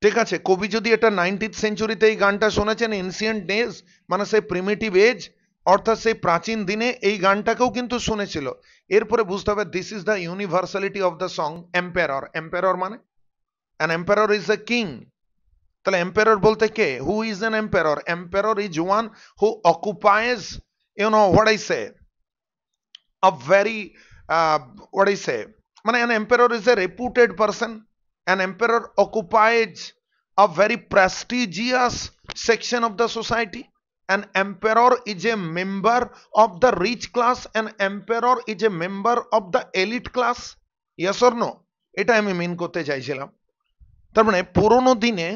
ঠিক আছে? কবি যদি এটা 19th সেঞ্চুরিতে এই গানটা শুনেছেন, এনসিয়েন্ট ডেজ মানে সেই প্রিমিটিভ এজ, অর্থাৎ সেই প্রাচীন দিনে এই গানটাকেও কিন্তু শুনেছিল। এরপরে বুঝতে হবে this is the universality of the song. Empire, empire মানে an empire is the king. তাহলে এম্পায়ার বলতে কে? Who is an empire? Empire is one who occupies, what I say, a very what I say, মানে an emperor is a reputed person. An emperor occupies a very prestigious section of the society. An emperor is a member of the rich class. An emperor is a member of the elite class. Yes or no? এটা আমি মিন করতে চাইছিলাম। তার মানে পুরোনো দিনে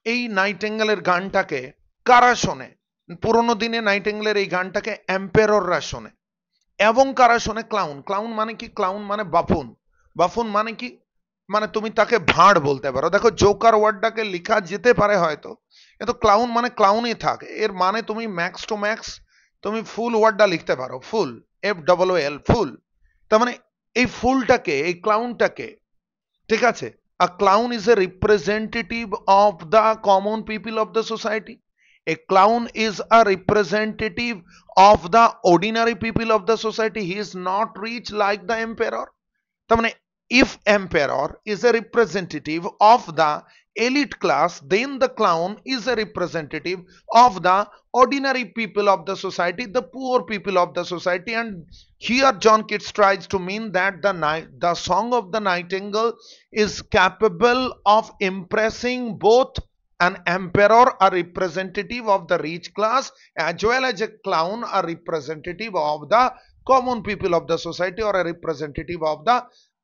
এই নাইটিঙ্গেলের গানটাকে কারা শোনে? পুরোনো দিনে নাইটিঙ্গেলের এই গানটাকে এম্পায়াররা শোনে। এবং কারা শোনে? ক্লাউন। ক্লাউন মানে কি? ক্লাউন মানে বাফুন। বাফুন মানে কি? মানে তুমি তাকে ভাঁড় বলতে পারো। দেখো জোকার ওয়ার্ডটাকে লেখা যেতে পারে হয়তো, কিন্তু ক্লাউন মানে ক্লাউনই থাক, এর মানে তুমি ম্যাক্স টু ম্যাক্স তুমি ফুল ওয়ার্ডটা লিখতে পারো, ফুল, FOOL, ফুল। তার মানে এই ফুলটাকে, এই ক্লাউনটাকে, ঠিক আছে, a clown is a representative of the common people of the society. A clown is a representative of the ordinary people of the society. He is not rich like the emperor. তার মানে if emperor is a representative of the elite class, then the clown is a representative of the ordinary people of the society, the poor people of the society. And here John Keats tries to mean that the song of the nightingale is capable of impressing both an emperor, a representative of the rich class, as well as a clown, a representative of the common people of the society, or a representative of the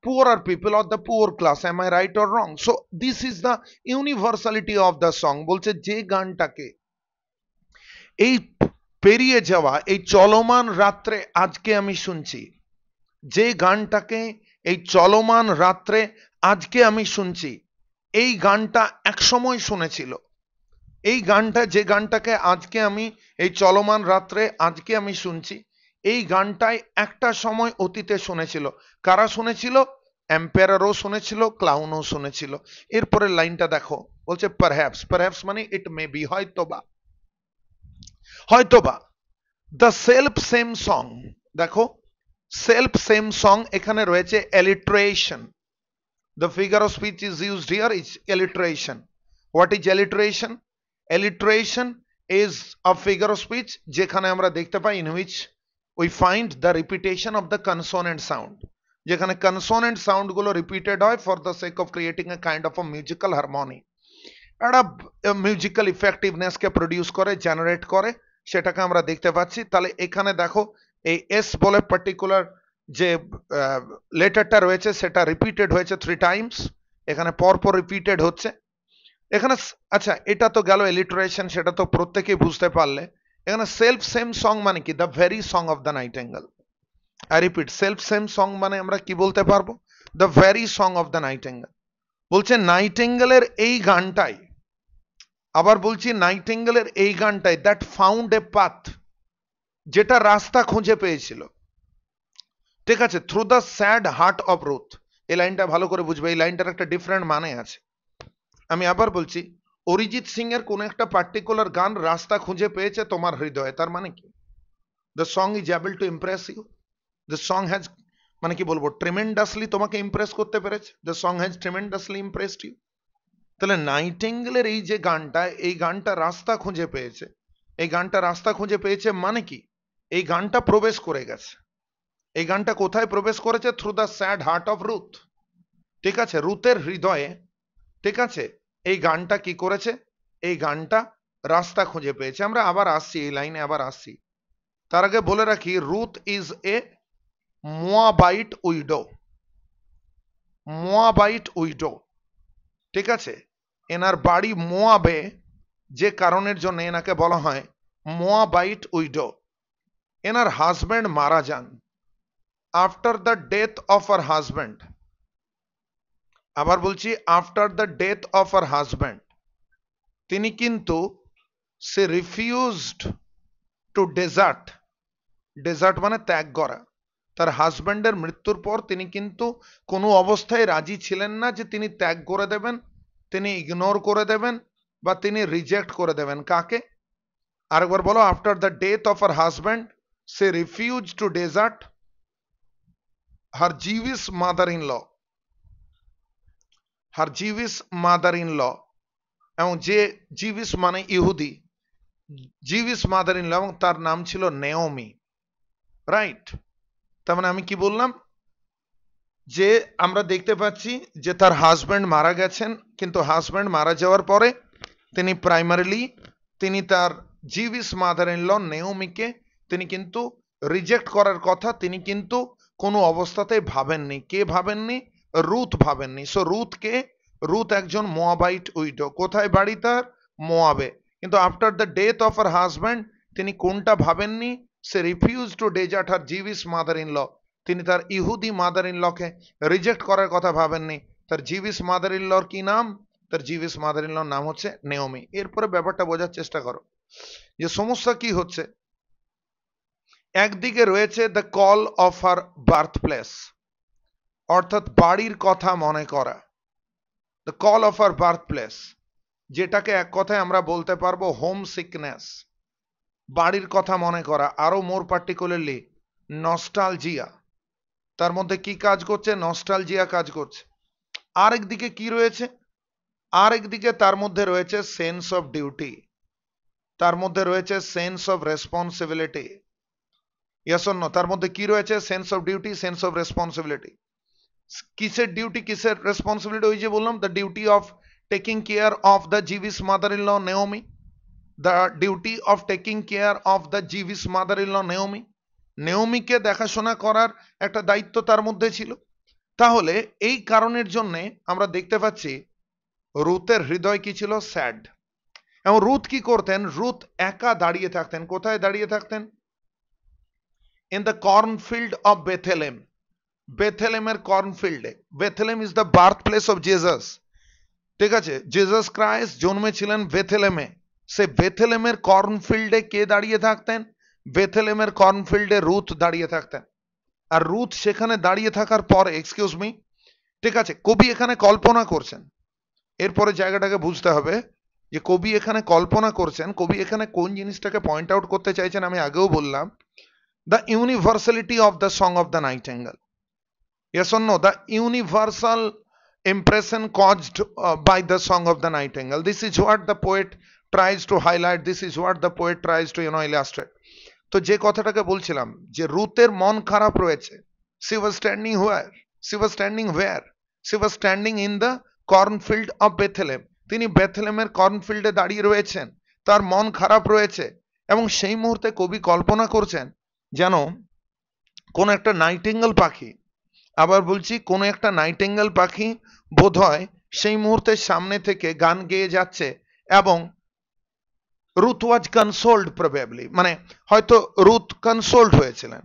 poorer people or the poor class. Am I right or wrong? So this is the universality of the song. বলছে যে গানটাকে এই পেরিয়ে যাওয়া এই চলমান রাত্রে আজকে আমি শুনছি, যে গানটাকে এই চলমান রাত্রে আজকে আমি শুনছি, এই গানটা একসময় শুনেছিল। এই গানটা, যে গানটাকে আজকে আমি এই চলমান রাত্রে আজকে আমি শুনছি, এই গানটাই একটা সময় অতীতে শুনেছিল। কারা শুনেছিল? এম্পায়ারও শুনেছিল, ক্লাউনও শুনেছিল। এরপরের লাইনটা দেখো, বলছে পারহ্যাপস। পারহ্যাপস মানে ইট মে বি, হয়তোবা। হয়তোবা দ্য সেলফ সেম সং, দেখো সেলফ সেম সং, এখানে রয়েছে alliteration. The figure of speech is used here is alliteration. What is alliteration? Alliteration is a figure of speech যেখানে আমরা দেখতে পাই in which we find the repetition of the consonant sound, যেখানে consonant sound গুলো repeated হয় for the sake of creating a kind of a musical harmony, একটা musical effectiveness কে produce করে, generate করে, সেটাকে আমরা দেখতে পাচ্ছি। তাহলে এখানে দেখো এই এস বলে পার্টিকুলার যে লেটারটা রয়েছে সেটা রিপিটেড হয়েছে 3 টাইমস, এখানে পরপর রিপিটেড হচ্ছে এখানে। আচ্ছা, এটা তো গেল এলিটারেশন, সেটা তো প্রত্যেকেই বুঝতে পারলে। এখানে সেলফ সেম সং মানে কি? The very song of the Nightingale. I repeat, self same song মানে আমরা কি বলতে পারবো? The very song of the Nightingale. বলছে নাইটেঙ্গেলের এই গানটাই, আবার বলছি নাইটেঙ্গেলের এই গানটাই, দ্যাট ফাউন্ড এ পাথ, যেটা রাস্তা খুঁজে পেয়েছিল, ঠিক আছে, through the sad heart of Ruth. এই লাইনটা ভালো করে বুঝবে, এই লাইনটার একটা ডিফারেন্ট মানে আছে। আমি আবার বলছি, অরিজিৎ সিং এর কোন একটা পার্টিকুলার গান রাস্তা খুঁজে পেয়েছে তোমার হৃদয়ে, তার মানে কি? The song is able to impress you, the song has, মানে কি বলবো, ট্রেমেন্ডাসলি তোমাকে ইমপ্রেস করতে পেরেছে, the song has tremendously impressed you. তাহলে নাইটেঙ্গেলের এই যে গানটা, এই গানটা রাস্তা খুঁজে পেয়েছে, এই গানটা রাস্তা খুঁজে পেয়েছে মানে কি? এই গানটা প্রবেশ করে গেছে। এই গানটা কোথায় প্রবেশ করেছে? Through the sad heart of Ruth, ঠিক আছে, রুথের হৃদয়ে, ঠিক আছে, এই গানটা কি করেছে? এই গানটা রাস্তা খুঁজে পেয়েছে। আমরা আবার আসছি, এই লাইনে আবার আসছি। তার আগে বলে রাখি, Ruth is a Moabite widow. Moabite widow, ঠিক আছে, এনার বাড়ি মোয়াবে, যে কারণের জন্য এনাকে বলা হয় মোয়াবাইট উইডো। এনার হাজব্যান্ড মারা যান। After the death of her husband, আবার বলছি, after the death of her husband, তিনি কিন্তু সে রিফিউজড টু ডেজার্ট। ডেজার্ট মানে ত্যাগ করা। তার হাজব্যান্ডের মৃত্যুর পর তিনি কিন্তু কোনো অবস্থায় রাজি ছিলেন না যে তিনি ত্যাগ করে দেবেন, তিনি ইগনোর করে দেবেন, বা তিনি রিজেক্ট করে দেবেন। কাকে? আরেকবার বলো, after the death of her husband she refuse to desert her Jewish mother in law. Her Jewish mother in law, এবং যে জিউইশ মানে ইহুদি, জিউইশ মাদার ইন ল, এবং তার নাম ছিল নেওমি, রাইট? তার মানে আমি কি বললাম, যে আমরা দেখতে পাচ্ছি যে তার হাজব্যান্ড মারা গেছেন, কিন্তু হাজব্যান্ড মারা যাওয়ার পরে তিনি প্রাইমারিলি তিনি তার জিউইশ মাদার ইন ল নেওমিকে তিনি কিন্তু রিজেক্ট করার কথা তিনি কিন্তু কোনো অবস্থাতেই ভাবেননি। কে ভাবেননি? রুথ ভাবেননি। সো রুথ কে? রুথ একজন মোয়াবাইট উইডো। কোথায় বাড়ি তার? মোয়াবে। কিন্তু after the death of her husband তিনি কোনটা ভাবেননি? সে refuse to desert her Jewish mother in law. তিনি তার ইহুদি মাদার ইন লকে রিজেক্ট করার কথা ভাবেননি। তার জিউইশ মাদার ইন লর কি নাম? তার জিউইশ মাদার ইন লর নাম হচ্ছে নেওমি। এরপরে ব্যাপারটা বোঝার চেষ্টা করো যে সমস্যা কি হচ্ছে। একদিকে রয়েছে the call of her birth place, অর্থাৎ বাড়ির কথা মনে করা, the call of her birth place. যেটাকে এক কথায় আমরা বলতে পারবো হোম সিকনেস, বাড়ির কথা মনে করা, আরো মোর পার্টিকুলারলি নস্টালজিয়া। তার মধ্যে কি কাজ করছে? নস্টালজিয়া কাজ করছে। আরেকদিকে কি রয়েছে? আরেকদিকে তার মধ্যে রয়েছে সেন্স অফ ডিউটি, তার মধ্যে রয়েছে sense of responsibility. Yes or no? তার মধ্যে কি রয়েছে? Sense of duty, sense of responsibility. কিসের ডিউটি, কিসের রেসপন্সিবিলিটি? ওই যে বললাম, the duty of taking care of the Jewish mother in law Naomi, the duty of taking care of the Jewish mother in law Naomi. নেওমিকে দেখাশোনা করার একটা দায়িত্ব তার মধ্যে ছিল। তাহলে এই কারণের জন্য আমরা দেখতে পাচ্ছি রুথের হৃদয় কি ছিল? স্যাড। এবং রুথ কি করতেন? রুথ একা দাঁড়িয়ে থাকতেন। কোথায় দাঁড়িয়ে থাকতেন? In the cornfield of Bethlehem. বেথেলেমের কর্নফিল্ডে। Bethlehem is the birth place of Jesus. ঠিক আছে, জেসাস ক্রাইস্ট জন্মেছিলেন বেথেলেমে। সে বেথেলেমের কর্নফিল্ডে কে দাঁড়িয়ে থাকতেন? বেথেলেমের কর্নফিল্ডে রুথ দাঁড়িয়ে থাকতেন। আর রুথ সেখানে দাঁড়িয়ে থাকার পরে, এক্সকিউজ মি, ঠিক আছে, কবি এখানে কল্পনা করছেন। এরপরে জায়গাটাকে বুঝতে হবে যে কবি এখানে কল্পনা করছেন, কবি এখানে কোন জিনিসটাকে পয়েন্ট আউট করতে চাইছেন। আমি আগেও বললাম, the universality of the song of the Nightingale. Yes or no? The universal impression caused by the song of the nightingale. This is what the poet tries to highlight. This is what the poet tries to illustrate. তো যে কথাটাকে বলছিলাম যে রুথের মন খারাপ রয়েছে। She was standing where? She was standing where? She was standing in the cornfield of Bethlehem. তিনি বেথলেমের কর্নফিল্ডে দাঁড়িয়ে রয়েছেন, তার মন খারাপ রয়েছে। এবং সেই মুহূর্তে কবি কল্পনা করছেন যেন কোন একটা নাইটিঙ্গেল পাখি, আবার বলছি কোন একটা নাইটিঙ্গেল পাখি বোধহয় সেই মুহূর্তে সামনে থেকে গান গেয়ে যাচ্ছে। এবং রুথ ওয়াজ কনসোল্ড প্রবাবলি, মানে হয়তো রুথ কনসোল্ড হয়েছিলেন,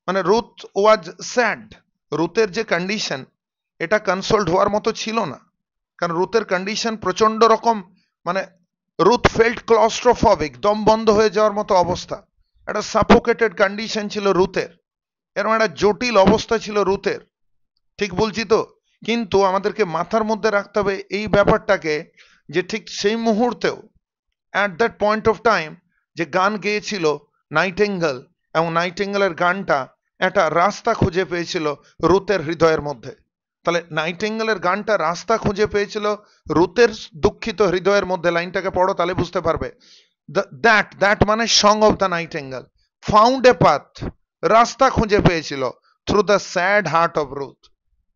মানে রুথ ওয়াজ স্যাড। রুথের যে কন্ডিশন, এটা কনসোল্ড হওয়ার মতো ছিল না। কারণ রুথের কন্ডিশন প্রচন্ড রকম, মানে রুথ ফেল্ট ক্লস্ট্রোফবিক, দম বন্ধ হয়ে যাওয়ার মতো অবস্থা। একটা সাফোকেটেড কন্ডিশন ছিল রুথের, এরকম একটা জটিল অবস্থা ছিল রুথের। ঠিক বলছি তো? কিন্তু আমাদেরকে মাথার মধ্যে রাখতে হবে এই ব্যাপারটাকে, যে ঠিক সেই মুহূর্তেও, at that point of time, যে গান গেয়েছিল নাইটিঙ্গেল, এবং নাইটিঙ্গেলের গানটা একটা রাস্তা খুঁজে পেয়েছিল রুথের হৃদয়ের মধ্যে। তাহলে নাইটিঙ্গেলের গানটা রাস্তা খুঁজে পেয়েছিল রুথের দুঃখিত হৃদয়ের মধ্যে। লাইনটাকে পড়ো, তাহলে বুঝতে পারবে। দ্যাট মানে song of the nightingale found a path, রাস্তা খুঁজে পেয়েছিল through the sad heart of Ruth.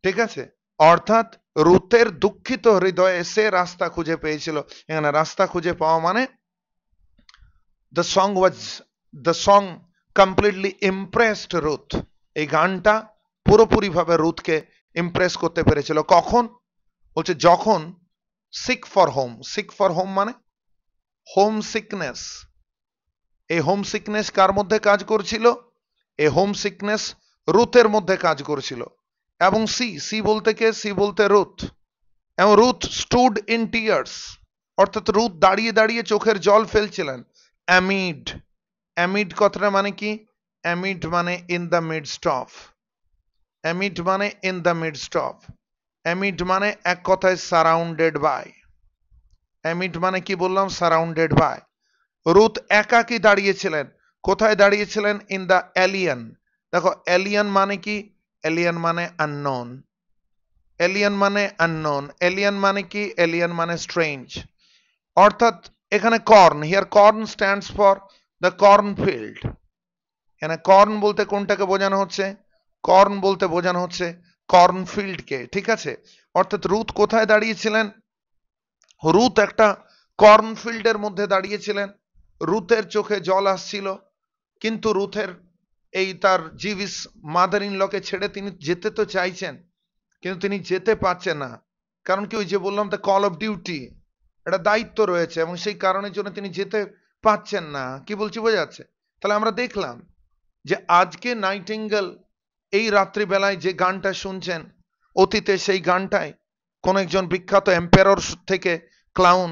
ঠিক আছে, অর্থাৎ রুথের দুঃখিত হৃদয়ে সে রাস্তা খুঁজে পেয়েছিল। এখানে রাস্তা খুঁজে পাওয়া মানে the song completely impressed Ruth. এই গানটা পুরোপুরি ভাবে রুথকে ইমপ্রেস করতে পেরেছিল। কখন? বলছে যখন sick for home. Sick for home মানে হোম সিকনেস। এই হোম সিকনেস কার মধ্যে কাজ করছিল? এই হোম সিকনেস রুথের মধ্যে কাজ করছিল। এবং সি বলতে কে? সি বলতে রুথ। এবং রুথ স্টুড ইন টিয়ার্স, অর্থাৎ রুথ দাঁড়িয়ে দাঁড়িয়ে চোখের জল ফেলছিলেন। অ্যামিড, অ্যামিড কথাটা মানে কি? অ্যামিড মানে in the midst of. Amid মানে in the midst of. Amid মানে এক কথায় সারাউন্ডেড বাই। অ্যামিড মানে কি বললাম? Surrounded by. রুথ একাকী দাঁড়িয়েছিলেন। কোথায় দাঁড়িয়েছিলেন? In the alien. দেখো এলিয়ান মানে কি? এলিয়ান মানে আননোন। এলিয়ান মানে আননোন। এলিয়ান মানে কি? এলিয়ান মানে স্ট্রেঞ্জ। অর্থাৎ এখানে corn, here corn stands for the cornfield. এখানে কর্ন বলতে কোনটাকে বোঝানো হচ্ছে? কর্ন বলতে বোঝানো হচ্ছে কর্নফিল্ডকে। ঠিক আছে, অর্থাৎ রুথ কোথায় দাঁড়িয়েছিলেন? রুথ একটা কর্নফিল্ডের মধ্যে দাঁড়িয়েছিলেন। রুথের চোখে জল আসছিল, কিন্তু রুথের এই তার জিভিস মাদার ইন লকে ছেড়ে তিনি যেতে তো চাইছেন, কিন্তু তিনি যেতে পারছেন না। কারণ কি? ওই যে বললাম, দ্য কল অফ ডিউটি, একটা দায়িত্ব রয়েছে, এবং সেই কারণের জন্য তিনি যেতে পারছেন না। কি বলছি বোঝা যাচ্ছে? তাহলে আমরা দেখলাম যে আজকে নাইটিঙ্গেল এই রাত্রিবেলায় যে গানটা শুনছেন, অতীতে সেই গানটাই কোন একজন বিখ্যাত এম্পায়ার থেকে ক্লাউন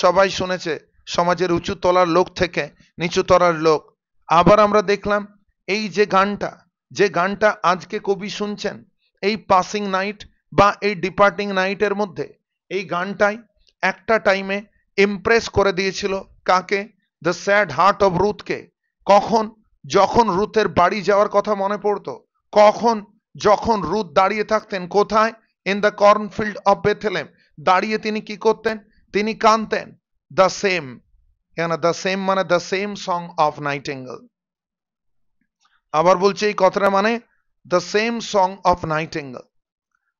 সবাই শুনেছে, সমাজের উঁচু তলার লোক থেকে নিচু তলার লোক। আবার আমরা দেখলাম এই যে গানটা আজকে কবি শুনছেন, এই পাসিং নাইট বা এই ডিপার্টিং নাইটের মধ্যে, এই গানটাই একটা টাইমে ইমপ্রেস করে দিয়েছিল কাকে? দ্য স্যাড হার্ট অফ রুথকে। কখন? যখন রুথের বাড়ি যাওয়ার কথা মনে পড়তো। কখন? যখন রুথ দাঁড়িয়ে থাকতেন কোথায়? In the cornfield of Bethlehem. দাঁড়িয়ে তিনি কি করতেন? তিনি কাঁদতেন। দ্য সেম, এখানে দ্য সেম মানে the same song of nightingale. আবার বলছি এই কথাটা মানে the same song of nightingale.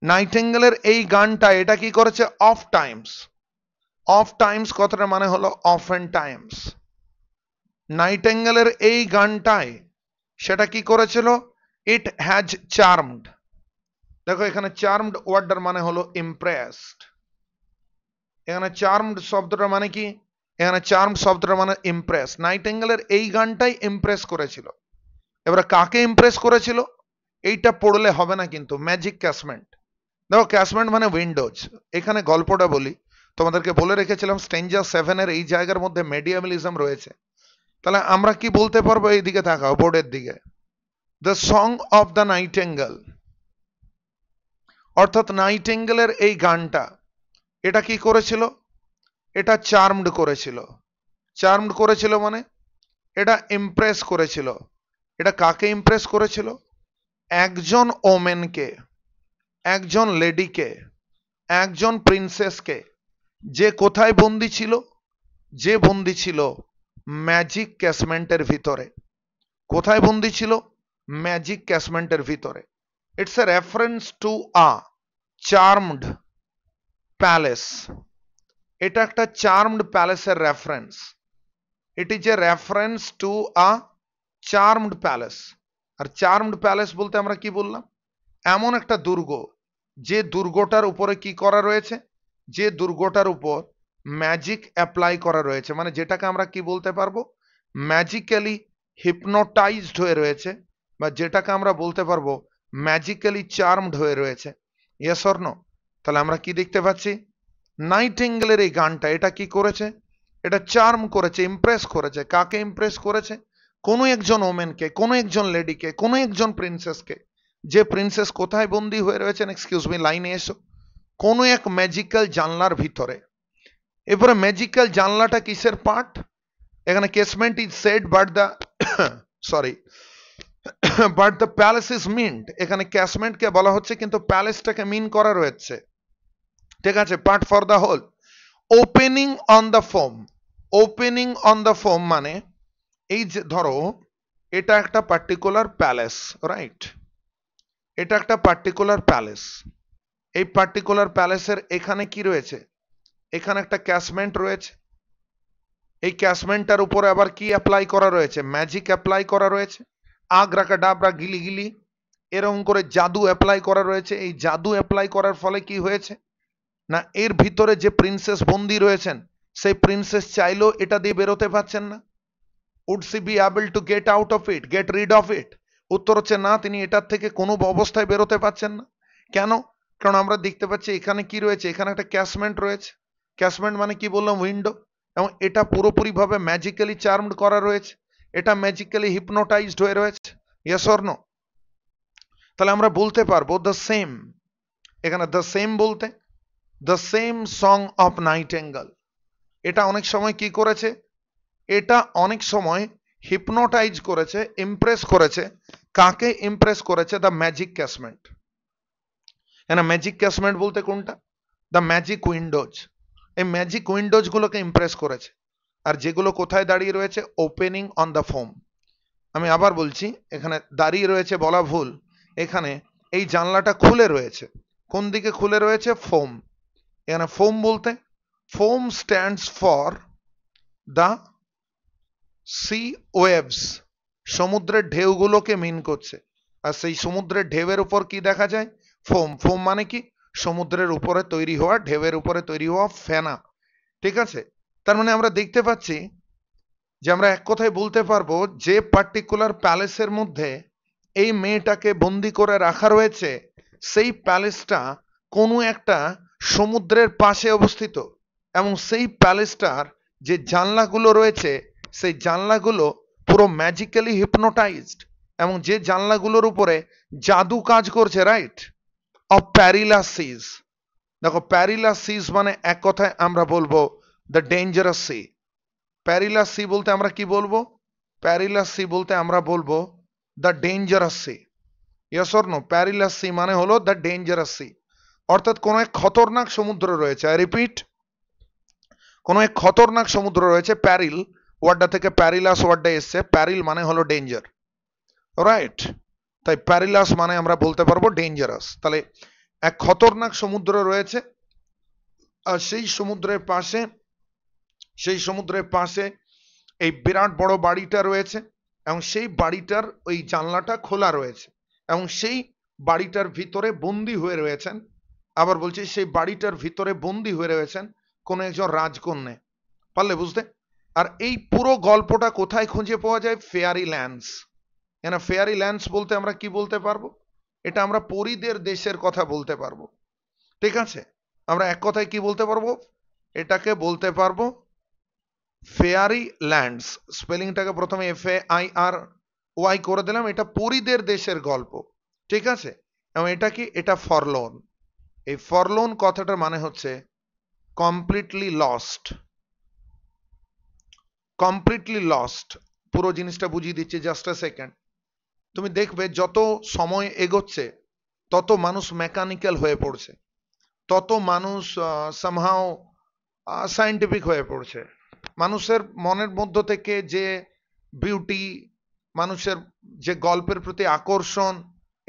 নাইটিঙ্গেলের এই গানটা এটা কি করেছে? Of Times. অফ টাইমস কথাটা মানে হলো অফেন টাইমস। নাইটিঙ্গেলের এই গানটায় সেটা কি করেছিল? It has charmed. দেখো এখানে চার্মড ওয়ার্ডটার মানে হলো ইমপ্রেসড। এখানে চার্মড শব্দটা মানে কি? এখানে চার্ম শব্দটা মানে ইমপ্রেস। নাইটিঙ্গেলের এই গানটাই ইমপ্রেস করেছিল। এবারে কাকে ইমপ্রেস করেছিল? এইটা পড়লে হবে না কিন্তু। ম্যাজিক ক্যাসমেন্ট। দেখো ক্যাসমেন্ট মানে উইন্ডোজ। এখানে গল্পটা বলি, তোমাদেরকে বলে রেখেছিলাম স্ট্রেঞ্জা 7 এর এই জায়গার মধ্যে মেডিয়াভেলিজম রয়েছে। তাহলে আমরা কি বলতে পারবো? এই দিকে তাকাও, বোর্ডের দিকে। The song of the nightingale, অর্থাৎ নাইটিঙ্গেলের এই গানটা এটা কি করেছিল? এটা চার্মড করেছিল। চার্মড করেছিল মানে এটা ইমপ্রেস করেছিল। এটা কাকে ইমপ্রেস করেছিল? একজন ওমেনকে, একজন লেডিকে, একজন প্রিন্সেসকে। যে কোথায় বন্দি ছিল? যে বন্দি ছিল ম্যাজিক ক্যাসমেন্টের ভিতরে। কোথায় বন্দি ছিল? ম্যাজিক ক্যাসমেন্টের ভিতরে। It's a reference to a charmed palace. এটা একটা চার্মড প্যালেসের reference. It is a reference to a charmed palace. আর চার্মড প্যালেস বলতে আমরা কি বললাম? এমন একটা দুর্গ, যে দুর্গটার উপরে কি করা রয়েছে? যে দুর্গটার উপর ম্যাজিক অ্যাপ্লাই করা রয়েছে, মানে যেটাকে আমরা কি বলতে পারবো? ম্যাজিক্যালি হিপনোটাইজড হয়ে রয়েছে, বা যেটাকে আমরা বলতে পারবো ম্যাজিক্যালি চার্মড হয়ে রয়েছে। Yes or no? তাহলে আমরা কি দেখতে পাচ্ছি? নাইটিঙ্গেলের এই গানটা এটা কি করেছে? এটা চার্ম করেছে, ইমপ্রেস করেছে। কাকে ইমপ্রেস করেছে? কোনো একজন ওমেনকে, কোনো একজন লেডিকে, কোনো একজন প্রিন্সেসকে। যে প্রিন্সেস কোথায় বন্দী হয়ে রয়েছেন? এক্সকিউজ মি, লাইনে এসো। কোনো এক ম্যাজিক্যাল জানলার ভিতরে। এরপরে ম্যাজিক্যাল জানলাটা কিসের পার্ট? এখানে casement is said but the sorry but the palace is meant. এখানে ক্যাসমেন্টকে বলা হচ্ছে কিন্তু প্যালেসটাকে মিন করা রয়েছে। ঠিক আছে? Part for the whole. Opening on the foam. Opening on the foam মানে এই যে ধরো এটা একটা পার্টিকুলার প্যালেস, রাইট? এটা একটা পার্টিকুলার প্যালেস। এই পার্টিকুলার প্যালেসের এখানে কি রয়েছে? এখানে একটা ক্যাসমেন্ট রয়েছে। এই ক্যাসমেন্টটার উপরে আবার কি অ্যাপ্লাই করা রয়েছে? ম্যাজিক অ্যাপ্লাই করা রয়েছে। আগ্রাকা ডাবরা গিলি গিলি এরকম করে জাদু অ্যাপ্লাই করা রয়েছে। এই জাদু অ্যাপ্লাই করার ফলে কি হয়েছে না, এর ভিতরে যে প্রিন্সেস বন্দী রয়েছেন, সেই প্রিন্সেস চাইলেও এটা দিয়ে বেরোতে পারছেন না। Would she be able to get out of it, get rid of it? উত্তর হচ্ছে না, তিনি এটার থেকে কোনো অবস্থায় বেরোতে পারছেন না। কেন? কারণ আমরা দেখতে পাচ্ছি এখানে কি রয়েছে? এখানে একটা ক্যাসমেন্ট রয়েছে। ক্যাসমেন্ট মানে কি বললাম? উইন্ডো। এবং এটা পুরোপুরিভাবে ম্যাজিক্যালি চার্মড করা রয়েছে। এটা ম্যাজিক্যালি হিপনোটাইজড হয়ে রয়েছে। Yes or no? তাহলে আমরা বলতে পারবো দ্য সেম। এখানে দ্য সেম বলতে the same song of nightingale. এটা অনেক সময় কি করেছে? এটা অনেক সময় হিপনোটাইজ করেছে, ইমপ্রেস করেছে। কাকে ইমপ্রেস করেছে? The magic casement. এখানে ম্যাজিক ক্যাসমেন্ট বলতে কোনটা? The magic windows. এই ম্যাজিক উইন্ডোজ গুলোকে ইমপ্রেস করেছে। আর যেগুলো কোথায় দাঁড়িয়ে রয়েছে? Opening on the foam. আমি আবার বলছি, এখানে দাঁড়িয়ে রয়েছে বলা ভুল। এখানে এই জানলাটা খুলে রয়েছে। কোন দিকে খুলে রয়েছে? ফোম। এখানে ফোম বলতে foam stands for the sea waves. সমুদ্রের ঢেউগুলোকে মিন করছে। আর সেই সমুদ্রের ঢেউয়ের উপর কি দেখা যায়? ফোম। ফোম মানে কি? সমুদ্রের উপরে তৈরি হওয়া, ঢেউয়ের উপরে তৈরি হওয়া ফেনা। ঠিক আছে? তার মানে আমরা দেখতে পাচ্ছি যে আমরা এক কথায় বলতে পারবো যে পার্টিকুলার প্যালেসের মধ্যে এই মেয়েটাকে বন্দি করে রাখা রয়েছে, সেই প্যালেসটা কোনো একটা সমুদ্রের পাশে অবস্থিত। এবং সেই প্যালেসটার যে জানলাগুলো রয়েছে, সেই জানলাগুলো পুরো ম্যাজিক্যালি হিপনোটাইজড। এবং যে জানলাগুলোর উপরে জাদু কাজ করছে, রাইট? অফ প্যারিলাস সিজ। দেখো প্যারিলাস সিজ মানে এক কথায় আমরা বলবো the dangerous sea. Perilous sea বলতে আমরা কি বলবো? প্যারিলাস সি বলতে আমরা বলবো the dangerous sea. Yes or no? Perilous sea মানে হলো দ্য ডেঞ্জারাস সি, অর্থাৎ কোন এক খতরনাক সমুদ্র রয়েছে। আই রিপিট, কোন এক খতরনাক সমুদ্র রয়েছে। প্যারিল ওয়ার্ডটা থেকে প্যারিলাস ওয়ার্ডটা এসছে। প্যারিল মানে হলো ডেঞ্জার, রাইট? তাই প্যারিলাস মানে আমরা বলতে পারবো ডেঞ্জারাস। তাহলে এক খতরনাক সমুদ্র রয়েছে, আর সেই সমুদ্রের পাশে এই বিরাট বড় বাড়িটা রয়েছে, এবং সেই বাড়িটার ওই জানলাটা খোলা রয়েছে, এবং সেই বাড়িটার ভিতরে বন্দী হয়ে রয়েছেন, আবার বলছি সেই বাড়িটার ভিতরে বন্দী হয়ে রয়েছেন কোন একজন রাজকন্যা। পারলে বুঝতে? আর এই পুরো গল্পটা কোথায় খুঁজে পাওয়া যায়? Fairy lands. না, ফেয়ারি ল্যান্ডস বলতে আমরা কি বলতে পারবো? এটা আমরা পরীদের দেশের কথা বলতে পারবো, ঠিক আছে? আমরা এক কথায় কি বলতে পারবো? এটাকে বলতে পারবো ফেয়ারি ল্যান্ডস। স্পেলিংটাকে প্রথমে FAIRY করে দিলাম। এটা পরীদের দেশের গল্প, ঠিক আছে? এবং এটা কি? এটা ফরলোন। এই ফরলোন কথাটার মানে হচ্ছে কমপ্লিটলি লস্ট। Completely lost. পুরো জিনিসটা বুঝিয়ে দিচ্ছি, জাস্ট আ সেকেন্ড। তুমি দেখবে যত সময় এগোচ্ছে তত মানুষ মেকানিক্যাল হয়ে পড়ছে, তত মানুষ সামহাও সায়েন্টিফিক হয়ে পড়ছে। মানুষের মনের মধ্য থেকে যে বিউটি, মানুষের যে গল্পের প্রতি আকর্ষণ,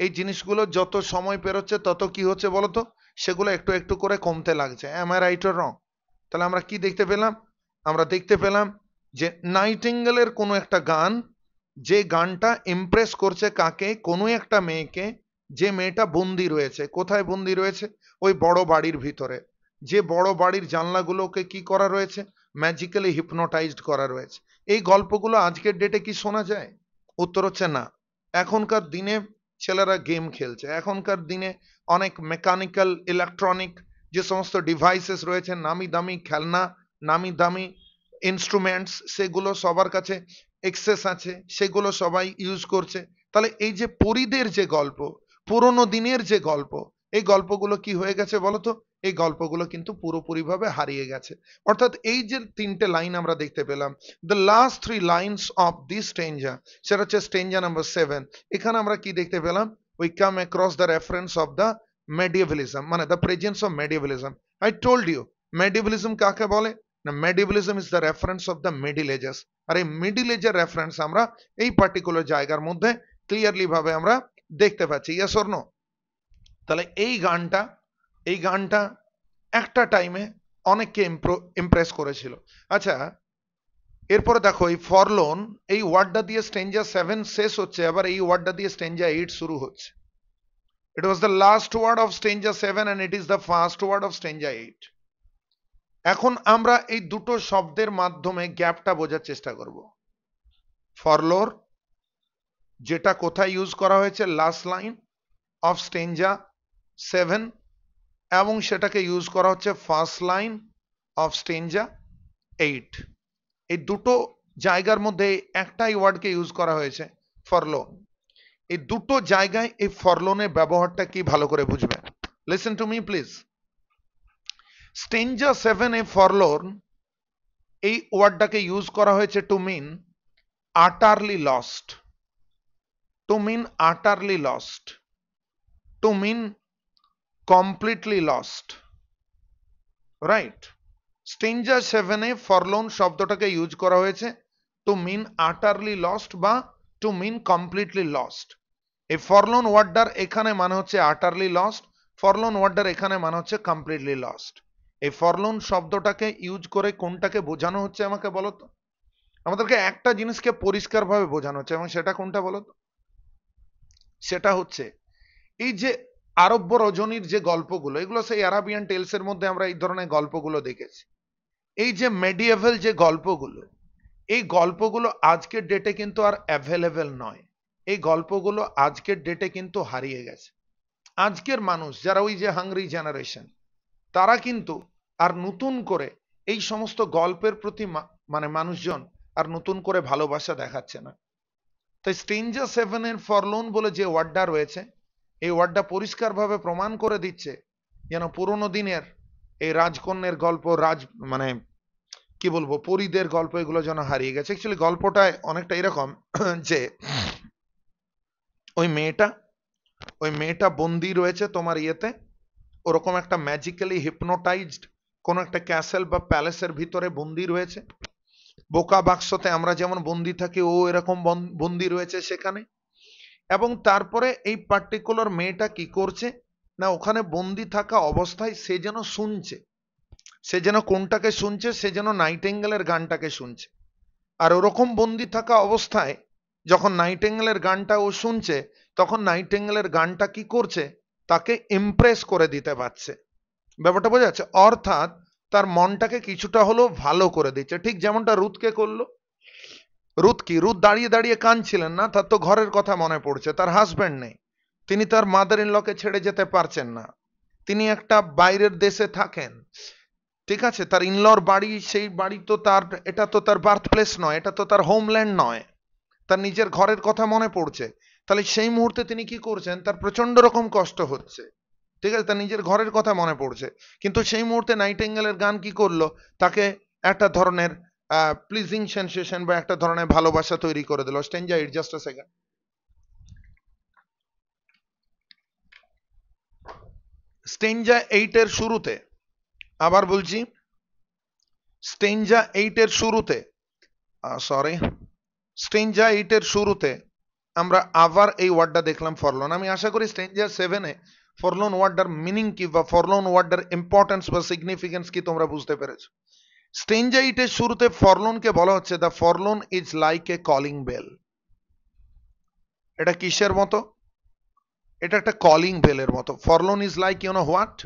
এই জিনিসগুলো যত সময় পেরোচ্ছে তত কি হচ্ছে বলতো? সেগুলো একটু একটু করে কমতে লাগছে। Am I right or wrong? তাহলে আমরা কি দেখতে পেলাম? আমরা দেখতে পেলাম যে নাইটিঙ্গেলের কোনো একটা গান, যে গানটা ইমপ্রেস করছে কাকে? কোনো একটা মেয়েকে, যে মেয়েটা বন্দি রয়েছে। কোথায় বন্দি রয়েছে? ওই বড় বাড়ির ভিতরে। যে বড় বাড়ির জানলাগুলোকে কি করা রয়েছে? ম্যাজিক্যালি হিপনোটাইজড করা রয়েছে। এই গল্পগুলো আজকের ডেটে কি শোনা যায়? উত্তর হচ্ছে না। এখনকার দিনে ছেলেরা গেম খেলছে, এখনকার দিনে অনেক মেকানিক্যাল ইলেকট্রনিক যে সমস্ত ডিভাইসেস রয়েছে, নামি দামি খেলনা, নামি দামি ইনস্ট্রুমেন্টস, সেগুলো সবার কাছে এক্সেস আছে, সেগুলো সবাই ইউজ করছে। তাহলে এই যে পরীদের যে গল্প, পুরোনো দিনের যে গল্প, এই গল্পগুলো কি হয়ে গেছে বলতো? এই গল্পগুলো কিন্তু পুরোপুরিভাবে হারিয়ে গেছে। অর্থাৎ এই যে তিনটে লাইন আমরা দেখতে পেলাম, the last 3 lines of this stanza, সেটা হচ্ছে স্টেঞ্জা নাম্বার 7। এখানে আমরা কি দেখতে পেলাম? We come across the reference of the medievalism, মানে the presence of medievalism. I told you, medievalism কাকে বলে না? Medievalism is the reference of the middle ages. আর এই মিডল এজের রেফারেন্স আমরা এই পার্টিকুলার জায়গার মধ্যে ক্লিয়ারলি ভাবে আমরা দেখতে পাচ্ছি। Yes or no? তাহলে এই গানটা একটা টাইমে অনেককে ইমপ্রেস করেছিল। আচ্ছা, এরপরে দেখো এই ফরলোন, এই ওয়ার্ডটা দিয়ে স্টেঞ্জা 7 শেষ হচ্ছে, আবার এই ওয়ার্ডটা দিয়ে স্টেঞ্জা 8 শুরু হচ্ছে। It was the last word of stanza 7 and it is the first word of stanza 8। এখন আমরা এই দুটো শব্দের মাধ্যমে গ্যাপটা বোঝার চেষ্টা করব। ফরলোর, যেটা কোথায় ইউজ করা হয়েছে? লাস্ট লাইন অফ স্টেঞ্জা 7, এবং সেটাকে ইউজ করা হচ্ছে ফার্স্ট লাইন অফ স্টেঞ্জা 8। এই দুটো জায়গার মধ্যে একটাই ওয়ার্ডকে ইউজ করা হয়েছে, ফরলোন। এই দুটো জায়গায় এই ফরলোনের ব্যবহারটা কি ভালো করে বুঝবেন। Listen to me please. Stanza 7 এ ফরলোন এই ওয়ার্ডটাকে ইউজ করা হয়েছে টু মিন আটারলি লস্ট, টু মিন আটারলি লস্ট, টু মিন কমপ্লিটলি লস্ট, রাইট? স্টেঞ্জা 7 এ ফরলোন শব্দটাকে ইউজ করা হয়েছে টু মিন আটারলি লস্ট বা টু মিন কমপ্লিটলি লস্ট। এই ফরলোন ওয়ার্ডটার এখানে মানে হচ্ছে আটারলি লস্ট, ফরলোন ওয়ার্ডটার এখানে মানে হচ্ছে কমপ্লিটলি লস্ট। এই ফরলোন শব্দটাকে ইউজ করে কোনটাকে বোঝানো হচ্ছে আমাকে বলো তো? আমাদেরকে একটা জিনিসকে পরিষ্কারভাবে বোঝানো হচ্ছে, এবং সেটা কোনটা বলো তো? সেটা হচ্ছে এই যে আরব্য রজনীর যে গল্পগুলো, এগুলো সেই আরাবিয়ান টেলস এর মধ্যে আমরা এই ধরনের গল্পগুলো দেখেছি। এই যে মেডিয়েভাল যে গল্পগুলো, এই গল্পগুলো আজকের ডেটে কিন্তু আর অ্যাভেলেবেল নয়। এই গল্পগুলো আজকের ডেটে কিন্তু হারিয়ে গেছে। আজকের মানুষ যারা ওই যে হাংরি জেনারেশন, তারা কিন্তু আর নতুন করে এই সমস্ত গল্পের প্রতি মানে মানুষজন আর নতুন করে ভালোবাসা দেখাচ্ছে না। তাই স্ট্রেঞ্জার 7 এর ফরলোন বলে যে ওয়ার্ডটা রয়েছে, এই ওয়ার্ডটা পরিষ্কারভাবে প্রমাণ করে দিচ্ছে যেন পুরোনো দিনের এই রাজকন্যের গল্প, মানে কি বলবো, পরীদের গল্প, এগুলো যেন হারিয়ে গেছে। অ্যাকচুয়ালি গল্পটা অনেকটা এরকম যে ওই মেয়েটা ওই মেয়েটা বন্দি রয়েছে তোমার ইয়েতে, ওরকম একটা ম্যাজিক্যালি হিপনোটাইজড কোন একটা ক্যাসেল বা প্যালেসের ভিতরে বন্দি রয়েছে। বোকা বাক্সতে আমরা যেমন বন্দি থাকি, ও এরকম বন্দি রয়েছে সেখানে। এবং তারপরে এই পার্টিকুলার মেয়েটা কি করছে না, ওখানে বন্দি থাকা অবস্থায় সে যেন শুনছে, সে যেন কোনটাকে শুনছে, সে যেন নাইটেঙ্গেলের গানটাকে শুনছে। আর ওরকম বন্দি থাকা অবস্থায় যখন নাইটেঙ্গেলের গানটা ও শুনছে, তখন নাইটেঙ্গেলের গানটা কি করছে, তাকে ইমপ্রেস করে দিতে পারছে। ব্যাপারটা বোঝা যাচ্ছে? অর্থাৎ তার মনটাকে কিছুটা হলেও ভালো করে দিচ্ছে, ঠিক যেমনটা রুথকে করলো। রুথ দাঁড়িয়ে দাঁড়িয়ে কাঁদছিলেন না, তার তো ঘরের কথা মনে পড়ছে, তার হাজবেন্ড নেই, তিনি তার মাদার ইন লকে ছেড়ে যেতে পারছেন না, তিনি একটা বাইরের দেশে থাকেন, ঠিক আছে, তার ইনলর বাড়ি, সেই বাড়ি তো তার, এটা তো তার বার্থ প্লেস নয়, এটা তো তার হোমল্যান্ড নয়, তার নিজের ঘরের কথা মনে পড়ছে। তাহলে সেই মুহূর্তে তিনি কি করছেন, তার প্রচন্ড রকম কষ্ট হচ্ছে, ঠিক আছে, তার নিজের ঘরের কথা মনে পড়ছে। কিন্তু সেই মুহূর্তে নাইটেঙ্গেলের গান কি করলো, তাকে একটা ধরনের প্লিজিং সেন্সেশন বা একটা ধরনের ভালোবাসা তৈরি করে দিল। স্টেঞ্জা 8, জাস্ট আ সেকেন্ড। স্টেঞ্জা 8 এর শুরুতে, আবার বলছি, স্টেঞ্জা 8 এর শুরুতে, সরি, স্টেঞ্জা 8 এর শুরুতে আমরা আবার এই ওয়ার্ডটা দেখলাম, ফরলোন। আমি আশা করি স্টেঞ্জা 7 এ ফরলোন ওয়ার্ডটার মিনিং কি বা ফরলোন ওয়ার্ডটার ইম্পর্টেন্স বা সিগনিফিকেন্স কি তোমরা বুঝতে পেরেছো। স্টেঞ্জা 8 এর শুরুতে ফরলোনকে বলা হচ্ছে the forlorn is like a calling bell. এটা কিসের মতো? এটা একটা কলিং বেলের মতো। Forlorn is like, you know what,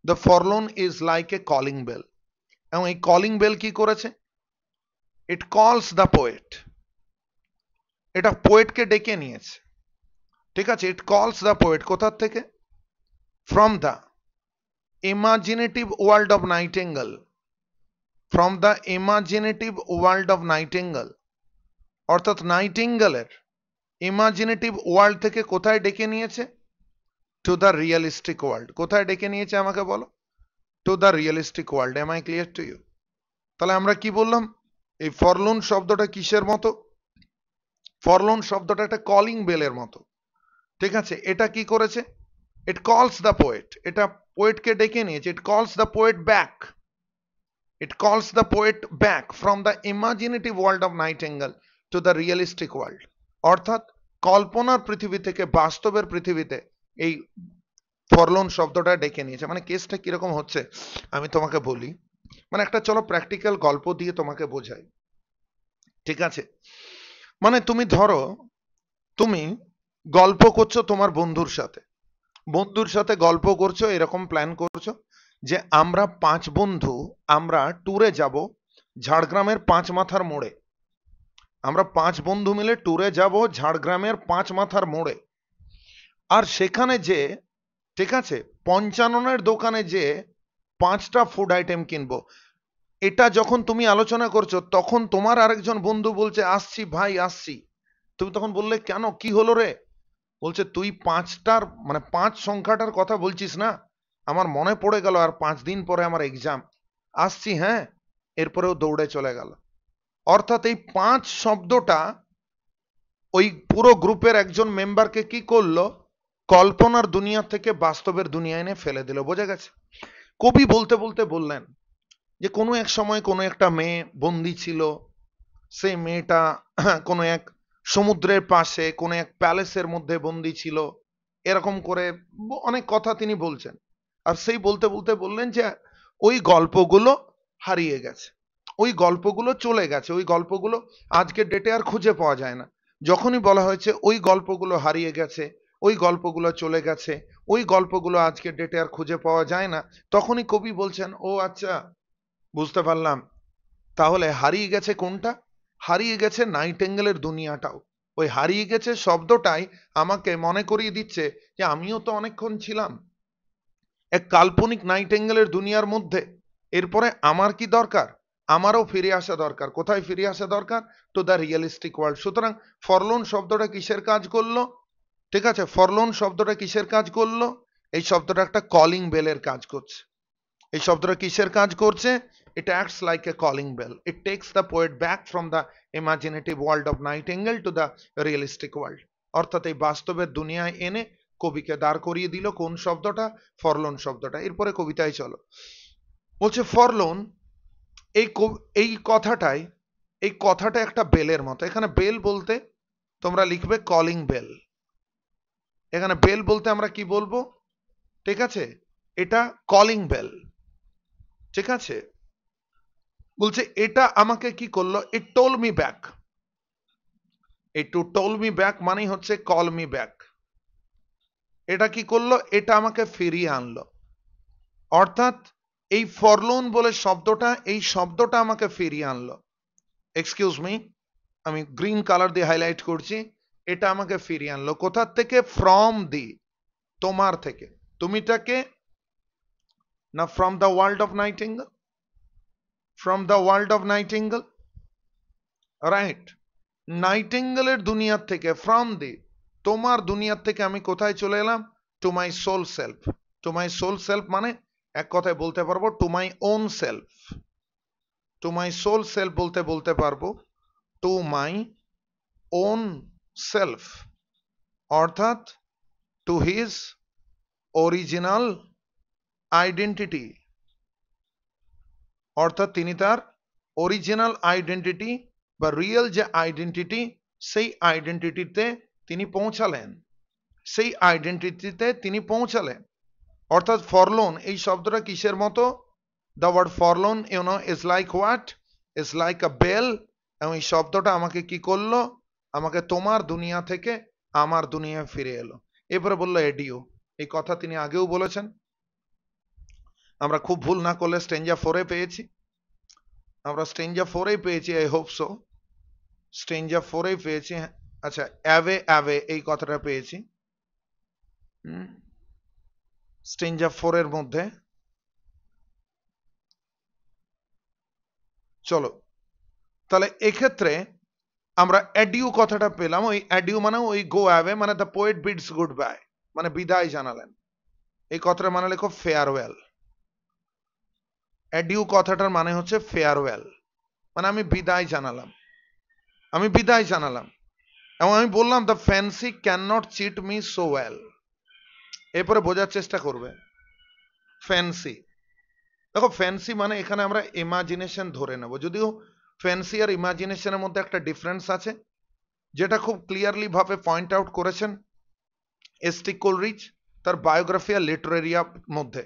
the forlorn is like a calling bell. এবং এই কলিং বেল কি করেছে, ইট কলস দ্য পোয়েট, এটা পোয়েটকে ডেকে নিয়েছে, ঠিক আছে। ইট কলস দ্য পোয়েট, কোথার থেকে? From the imaginative world of nightingale, from the imaginative world of nightingale, অর্থাৎ নাইটেঙ্গেলের ইমাজিনেটিভ ওয়ার্ল্ড থেকে কোথায় ডেকে নিয়েছে? To the realistic world. কোথায় ডেকে নিয়েছে আমাকে বলো? To the realistic world. Am I clear to you? তাহলে আমরা কি বললাম, এই ফরলোন শব্দটা কিসের মতো? ফরলোন শব্দটা একটা কলিং বেলের মতো, ঠিক আছে। এটা কি করেছে? ইট কলস দ্য পোয়েট, এটা পোয়েটকে ডেকে নিয়েছে। ইট কলস দ্য পোয়েট ব্যাক, ইট কলস the poet back from the imaginative world of Nightingale two the realistic world. অর্থাৎ কল্পনার পৃথিবী থেকে বাস্তবের পৃথিবীতে এই ফরলোন শব্দটা ডেকে নিয়েছে। মানে কেসটা কিরকম হচ্ছে আমি তোমাকে বলি, মানে একটা চলো প্র্যাকটিক্যাল গল্প দিয়ে তোমাকে বোঝাই, ঠিক আছে। মানে তুমি ধরো, তুমি গল্প করছো তোমার বন্ধুর সাথে, বন্ধুর সাথে গল্প করছো, এরকম প্ল্যান করছো যে আমরা 5 বন্ধু আমরা ট্যুরে যাব ঝাড়গ্রামের 5 মাথার মোড়ে, আমরা 5 বন্ধু মিলে ট্যুরে যাব ঝাড়গ্রামের 5 মাথার মোড়ে। আর সেখানে যে, ঠিক আছে, পঞ্চাননের দোকানে যে 5টা ফুড আইটেম কিনবো। এটা যখন তুমি আলোচনা করছো, তখন তোমার আরেকজন বন্ধু বলছে আসছি ভাই আসছি। তুমি তখন বললে কেন, কি হলো রে? বলছে তুই 5টার মানে 5 সংখ্যাটার কথা বলছিস না, আমার মনে পড়ে গেল আর 5 দিন পরে আমার এক্সাম, আসছি হ্যাঁ। এরপরেও দৌড়ে চলে গেল। অর্থাৎ এই 5 শব্দটা ওই পুরো গ্রুপের একজন মেম্বারকে কি করলো, কল্পনার দুনিয়া থেকে বাস্তবের দুনিয়া এনে ফেলে দিল। বোঝা গেছে? কবি বলতে বলতে বললেন যে কোনো এক সময় কোনো একটা মেয়ে বন্দি ছিল, সেই মেয়েটা কোনো এক সমুদ্রের পাশে কোনো এক প্যালেসের মধ্যে বন্দি ছিল, এরকম করে অনেক কথা তিনি বলছেন। আর সেই বলতে বলতে বললেন যে ওই গল্পগুলো হারিয়ে গেছে, ওই গল্পগুলো চলে গেছে, ওই গল্পগুলো আজকের ডেটে আর খুঁজে পাওয়া যায় না। যখনই বলা হয়েছে ওই গল্পগুলো হারিয়ে গেছে, ওই গল্পগুলো চলে গেছে, ওই গল্পগুলো আজকের ডেটে আর খুঁজে পাওয়া যায় না, তখনই কবি বলছেন ও আচ্ছা বুঝতে পারলাম, তাহলে হারিয়ে গেছে কোনটা? হারিয়ে গেছে নাইটেঙ্গেলের দুনিয়াটাও। ওই হারিয়ে গেছে শব্দটাই আমাকে মনে করিয়ে দিচ্ছে যে আমিও তো অনেকক্ষণ ছিলাম এক কাল্পনিক নাইটেঙ্গেলের দুনিয়ার মধ্যে। এরপরে আমার কি দরকার? আমারও ফিরে আসা দরকার। কোথায় ফিরে আসা দরকার? Two the realistic world. সুতরাং ফরলোন শব্দটা কিসের কাজ করলো? ঠিক আছে, ফরলোন শব্দটা কিসের কাজ করলো? এই শব্দটা একটা কলিং বেলের কাজ করছে। এই শব্দটা কিসের কাজ করছে? it acts like a calling bell. It takes the poet back from the imaginative world of Nightingale to the realistic world. অর্থাৎ এই বাস্তবের দুনিয়ায় এনে কবিকে দাঁড় করিয়ে দিল কোন শব্দটা? ফরলোন শব্দটা। এরপরে কবিতায় চলো। বলছে ফরলোন, এই কথাটা একটা বেলের মতো। এখানে বেল বলতে তোমরা লিখবে কলিং বেল। এখানে বেল বলতে আমরা কি বলবো? ঠিক আছে, এটা কলিং বেল। ঠিক আছে, বলছে এটা আমাকে কি করলো? ইট টোল মি ব্যাক। এই টু টোল মি ব্যাক মানেই হচ্ছে কল মি ব্যাক। এটা কি করলো? এটা আমাকে ফিরিয়ে আনলো। অর্থাৎ এই ফরলোন বলে শব্দটা, এই শব্দটা আমাকে ফিরিয়ে আনলো। এক্সকিউজ মি, আমি গ্রিন কালার দিয়ে হাইলাইট করছি। এটা আমাকে ফিরিয়ে আনলো কোথার থেকে? ফ্রম দি, তোমার থেকে। তুমিটাকে না, from the world of nightingale, from the world of nightingale, right. নাইটিঙ্গেলের দুনিয়ার থেকে, ফ্রম দি, তোমার দুনিয়ার থেকে আমি কোথায় চলে এলাম? To my soul self. To my soul self মানে এক কথায় বলতে পারবো to my own self. To my soul self বলতে পারবো টু মাই ওন সেলফ, অর্থাৎ টু হিজ অরিজিনাল আইডেন্টিটি। অর্থাৎ তিনি তার অরিজিনাল আইডেন্টিটি বা রিয়েল যে আইডেন্টিটি, সেই আইডেন্টিটিতে তিনি পৌঁছালেন। সেই আইডেন্টিটিতে তিনি পৌঁছালেন। অর্থাৎ ফরলোন এই শব্দটা কিসের মতো? The word forlorn you know is like what? Is like a bell. এবং এই শব্দটা আমাকে কি করলো? আমাকে তোমার দুনিয়া থেকে আমার দুনিয়ায় ফিরে এলো। এরপরে বললো এডিও। এই কথা তিনি আগেও বলেছেন। আমরা খুব ভুল না করলে স্টেঞ্জা 4-এ পেয়েছি। আমরা স্টেঞ্জা 4-এই পেয়েছি, আই হোপ সো। স্টেঞ্জা 4-এই পেয়েছি। আচ্ছা, অ্যাওয়ে অ্যাওয়ে এই কথাটা পেয়েছি স্টেঞ্জা 4-এর মধ্যে। চলো তাহলে এক্ষেত্রে আমরা অ্যাডিউ কথাটা পেলাম। ওই অ্যাডিউ মানে ওই গো অ্যাওয়ে, মানে the poet beads good bye, মানে বিদায় জানালেন। এই কথাটা মানে লেখো ফেয়ারওয়েল। অ্যাডিউ কথাটার মানে হচ্ছে ফেয়ারওয়েল, মানে আমি বিদায় জানালাম, আমি বিদায় জানালাম। এবং আমি বললাম the fancy can not cheat me so well. এরপরে বোঝার চেষ্টা করবে ফ্যান্সি। দেখো ফ্যান্সি মানে এখানে আমরা ইমাজিনেশন ধরে নেব, যদিও ফ্যান্সি আর ইমাজিনেশনের মধ্যে একটা ডিফারেন্স আছে, যেটা খুব ক্লিয়ারলি ভাবে পয়েন্ট আউট করেছেন এস.টি. কোলরিচ তার বায়োগ্রাফি আর লিটারেরিয়ার মধ্যে।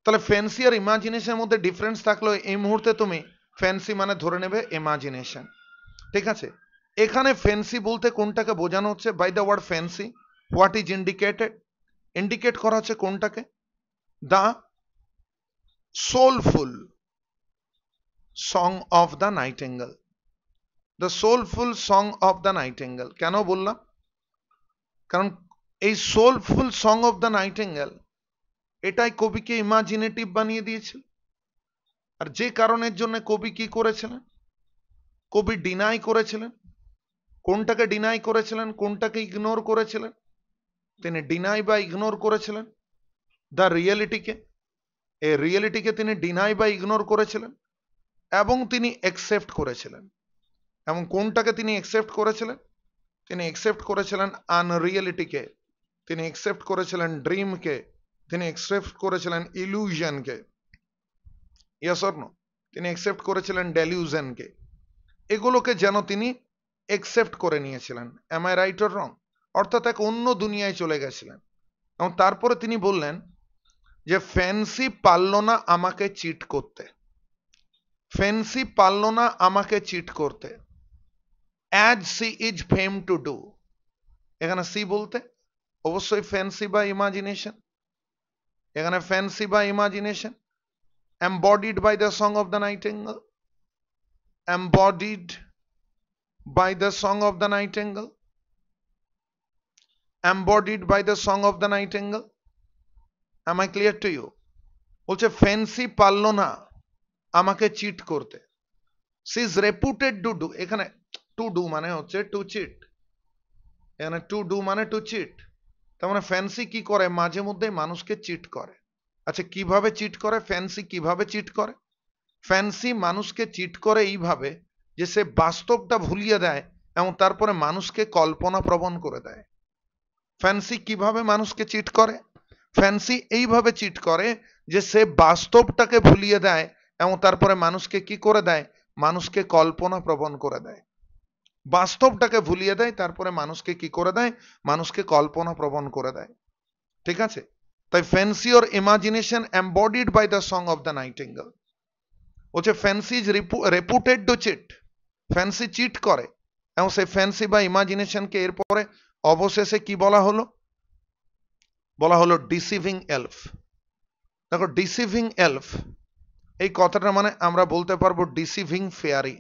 তাহলে ফ্যান্সি আর ইমাজিনেশনের মধ্যে ডিফারেন্স থাকলেও এই মুহূর্তে তুমি ফ্যান্সি মানে ধরে নেবে ইমাজিনেশন। ঠিক আছে, এখানে ফ্যান্সি বলতে কোনটাকে বোঝানো হচ্ছে? By the word fancy what is indicated? Indicate করা হচ্ছে কোনটাকে? The soulful song of the nightingale. The soulful song of the nightingale কেন বললাম? কারণ এই soulful song of the nightingale এটাই কবিকে ইমাজিনেটিভ বানিয়ে দিয়েছিল। আর যে কারণের জন্য কবি কি করেছিলেন? কবি ডিনাই করেছিলেন। কোনটাকে ডিনাই করেছিলেন? কোনটাকে ইগনোর করেছিলেন? তিনি ডিনাই বা ইগনোর করেছিলেন দ্য রিয়েলিটিকে। এই রিয়েলিটিকে তিনি ডিনাই বা ইগনোর করেছিলেন এবং তিনি অ্যাকসেপ্ট করেছিলেন। এবং কোনটাকে তিনি অ্যাকসেপ্ট করেছিলেন? তিনি অ্যাকসেপ্ট করেছিলেন আনরিয়েলিটিকে, তিনি অ্যাকসেপ্ট করেছিলেন ড্রিমকে, তিনি অ্যাকসেপ্ট করেছিলেন ইলিউশনকে। Yes or no? তিনি অ্যাকসেপ্ট করেছিলেন ডেলিউশনকে। এগুলোকে যেন তিনি অ্যাকসেপ্ট করে নিয়েছিলেন। Am I right or wrong? অর্থাৎ এক অন্য দুনিয়ায় চলে গেছিলেন। এবং তারপরে তিনি বললেন যে ফ্যান্সি পারল না আমাকে চিট করতে, ফ্যান্সি পারল না আমাকে চিট করতে, as she is fame two do. এখানে সি বলতে অবশ্যই ফ্যান্সি বা ইমাজিনেশন। এখানে ফ্যান্সি বা imagination. embodied by the song of the nightingale, embodied by the song of the nightingale, embodied by the song of the nightingale. Am I clear to you? বলছে fancy পারল না আমাকে cheat করতে। She is reputed to do. এখানে to do মানে হচ্ছে to cheat. এখানে to do মানে টু চিট। তার মানে ফ্যান্সি কি করে? মাঝে মধ্যে মানুষকে চিট করে। আচ্ছা কিভাবে চিট করে? ফ্যান্সি কিভাবে চিট করে? ফ্যান্সি মানুষকে চিট করে এইভাবে যে সে বাস্তবটা ভুলিয়ে দেয় এবং তারপরে মানুষকে কল্পনা প্রবণ করে দেয়। ফ্যান্সি কিভাবে মানুষকে চিট করে? ফ্যান্সি এইভাবে চিট করে যে সে বাস্তবটাকে ভুলিয়ে দেয় এবং তারপরে মানুষকে কি করে দেয়? মানুষকে কল্পনা প্রবণ করে দেয়। বাস্তবটাকে ভুলিয়ে দেয়, তারপরে মানুষকে কি করে দেয়? মানুষকে কল্পনা প্রবণ করে দেয়। ঠিক আছে? তাই fancy or imagination embodied by the song of the nightingale. বলছে fancy is reputed to cheat. Fancy cheat করে এবং সেই ফ্যান্সি বা ইমাজিনেশনকে এরপরে অবশেষে কি বলা হলো? বলা হলো ডিসিভিং এলফ। দেখো, ডিসিভিং এলফ এই কথাটা মানে আমরা বলতে পারবো ডিসিভিং ফেয়ারি।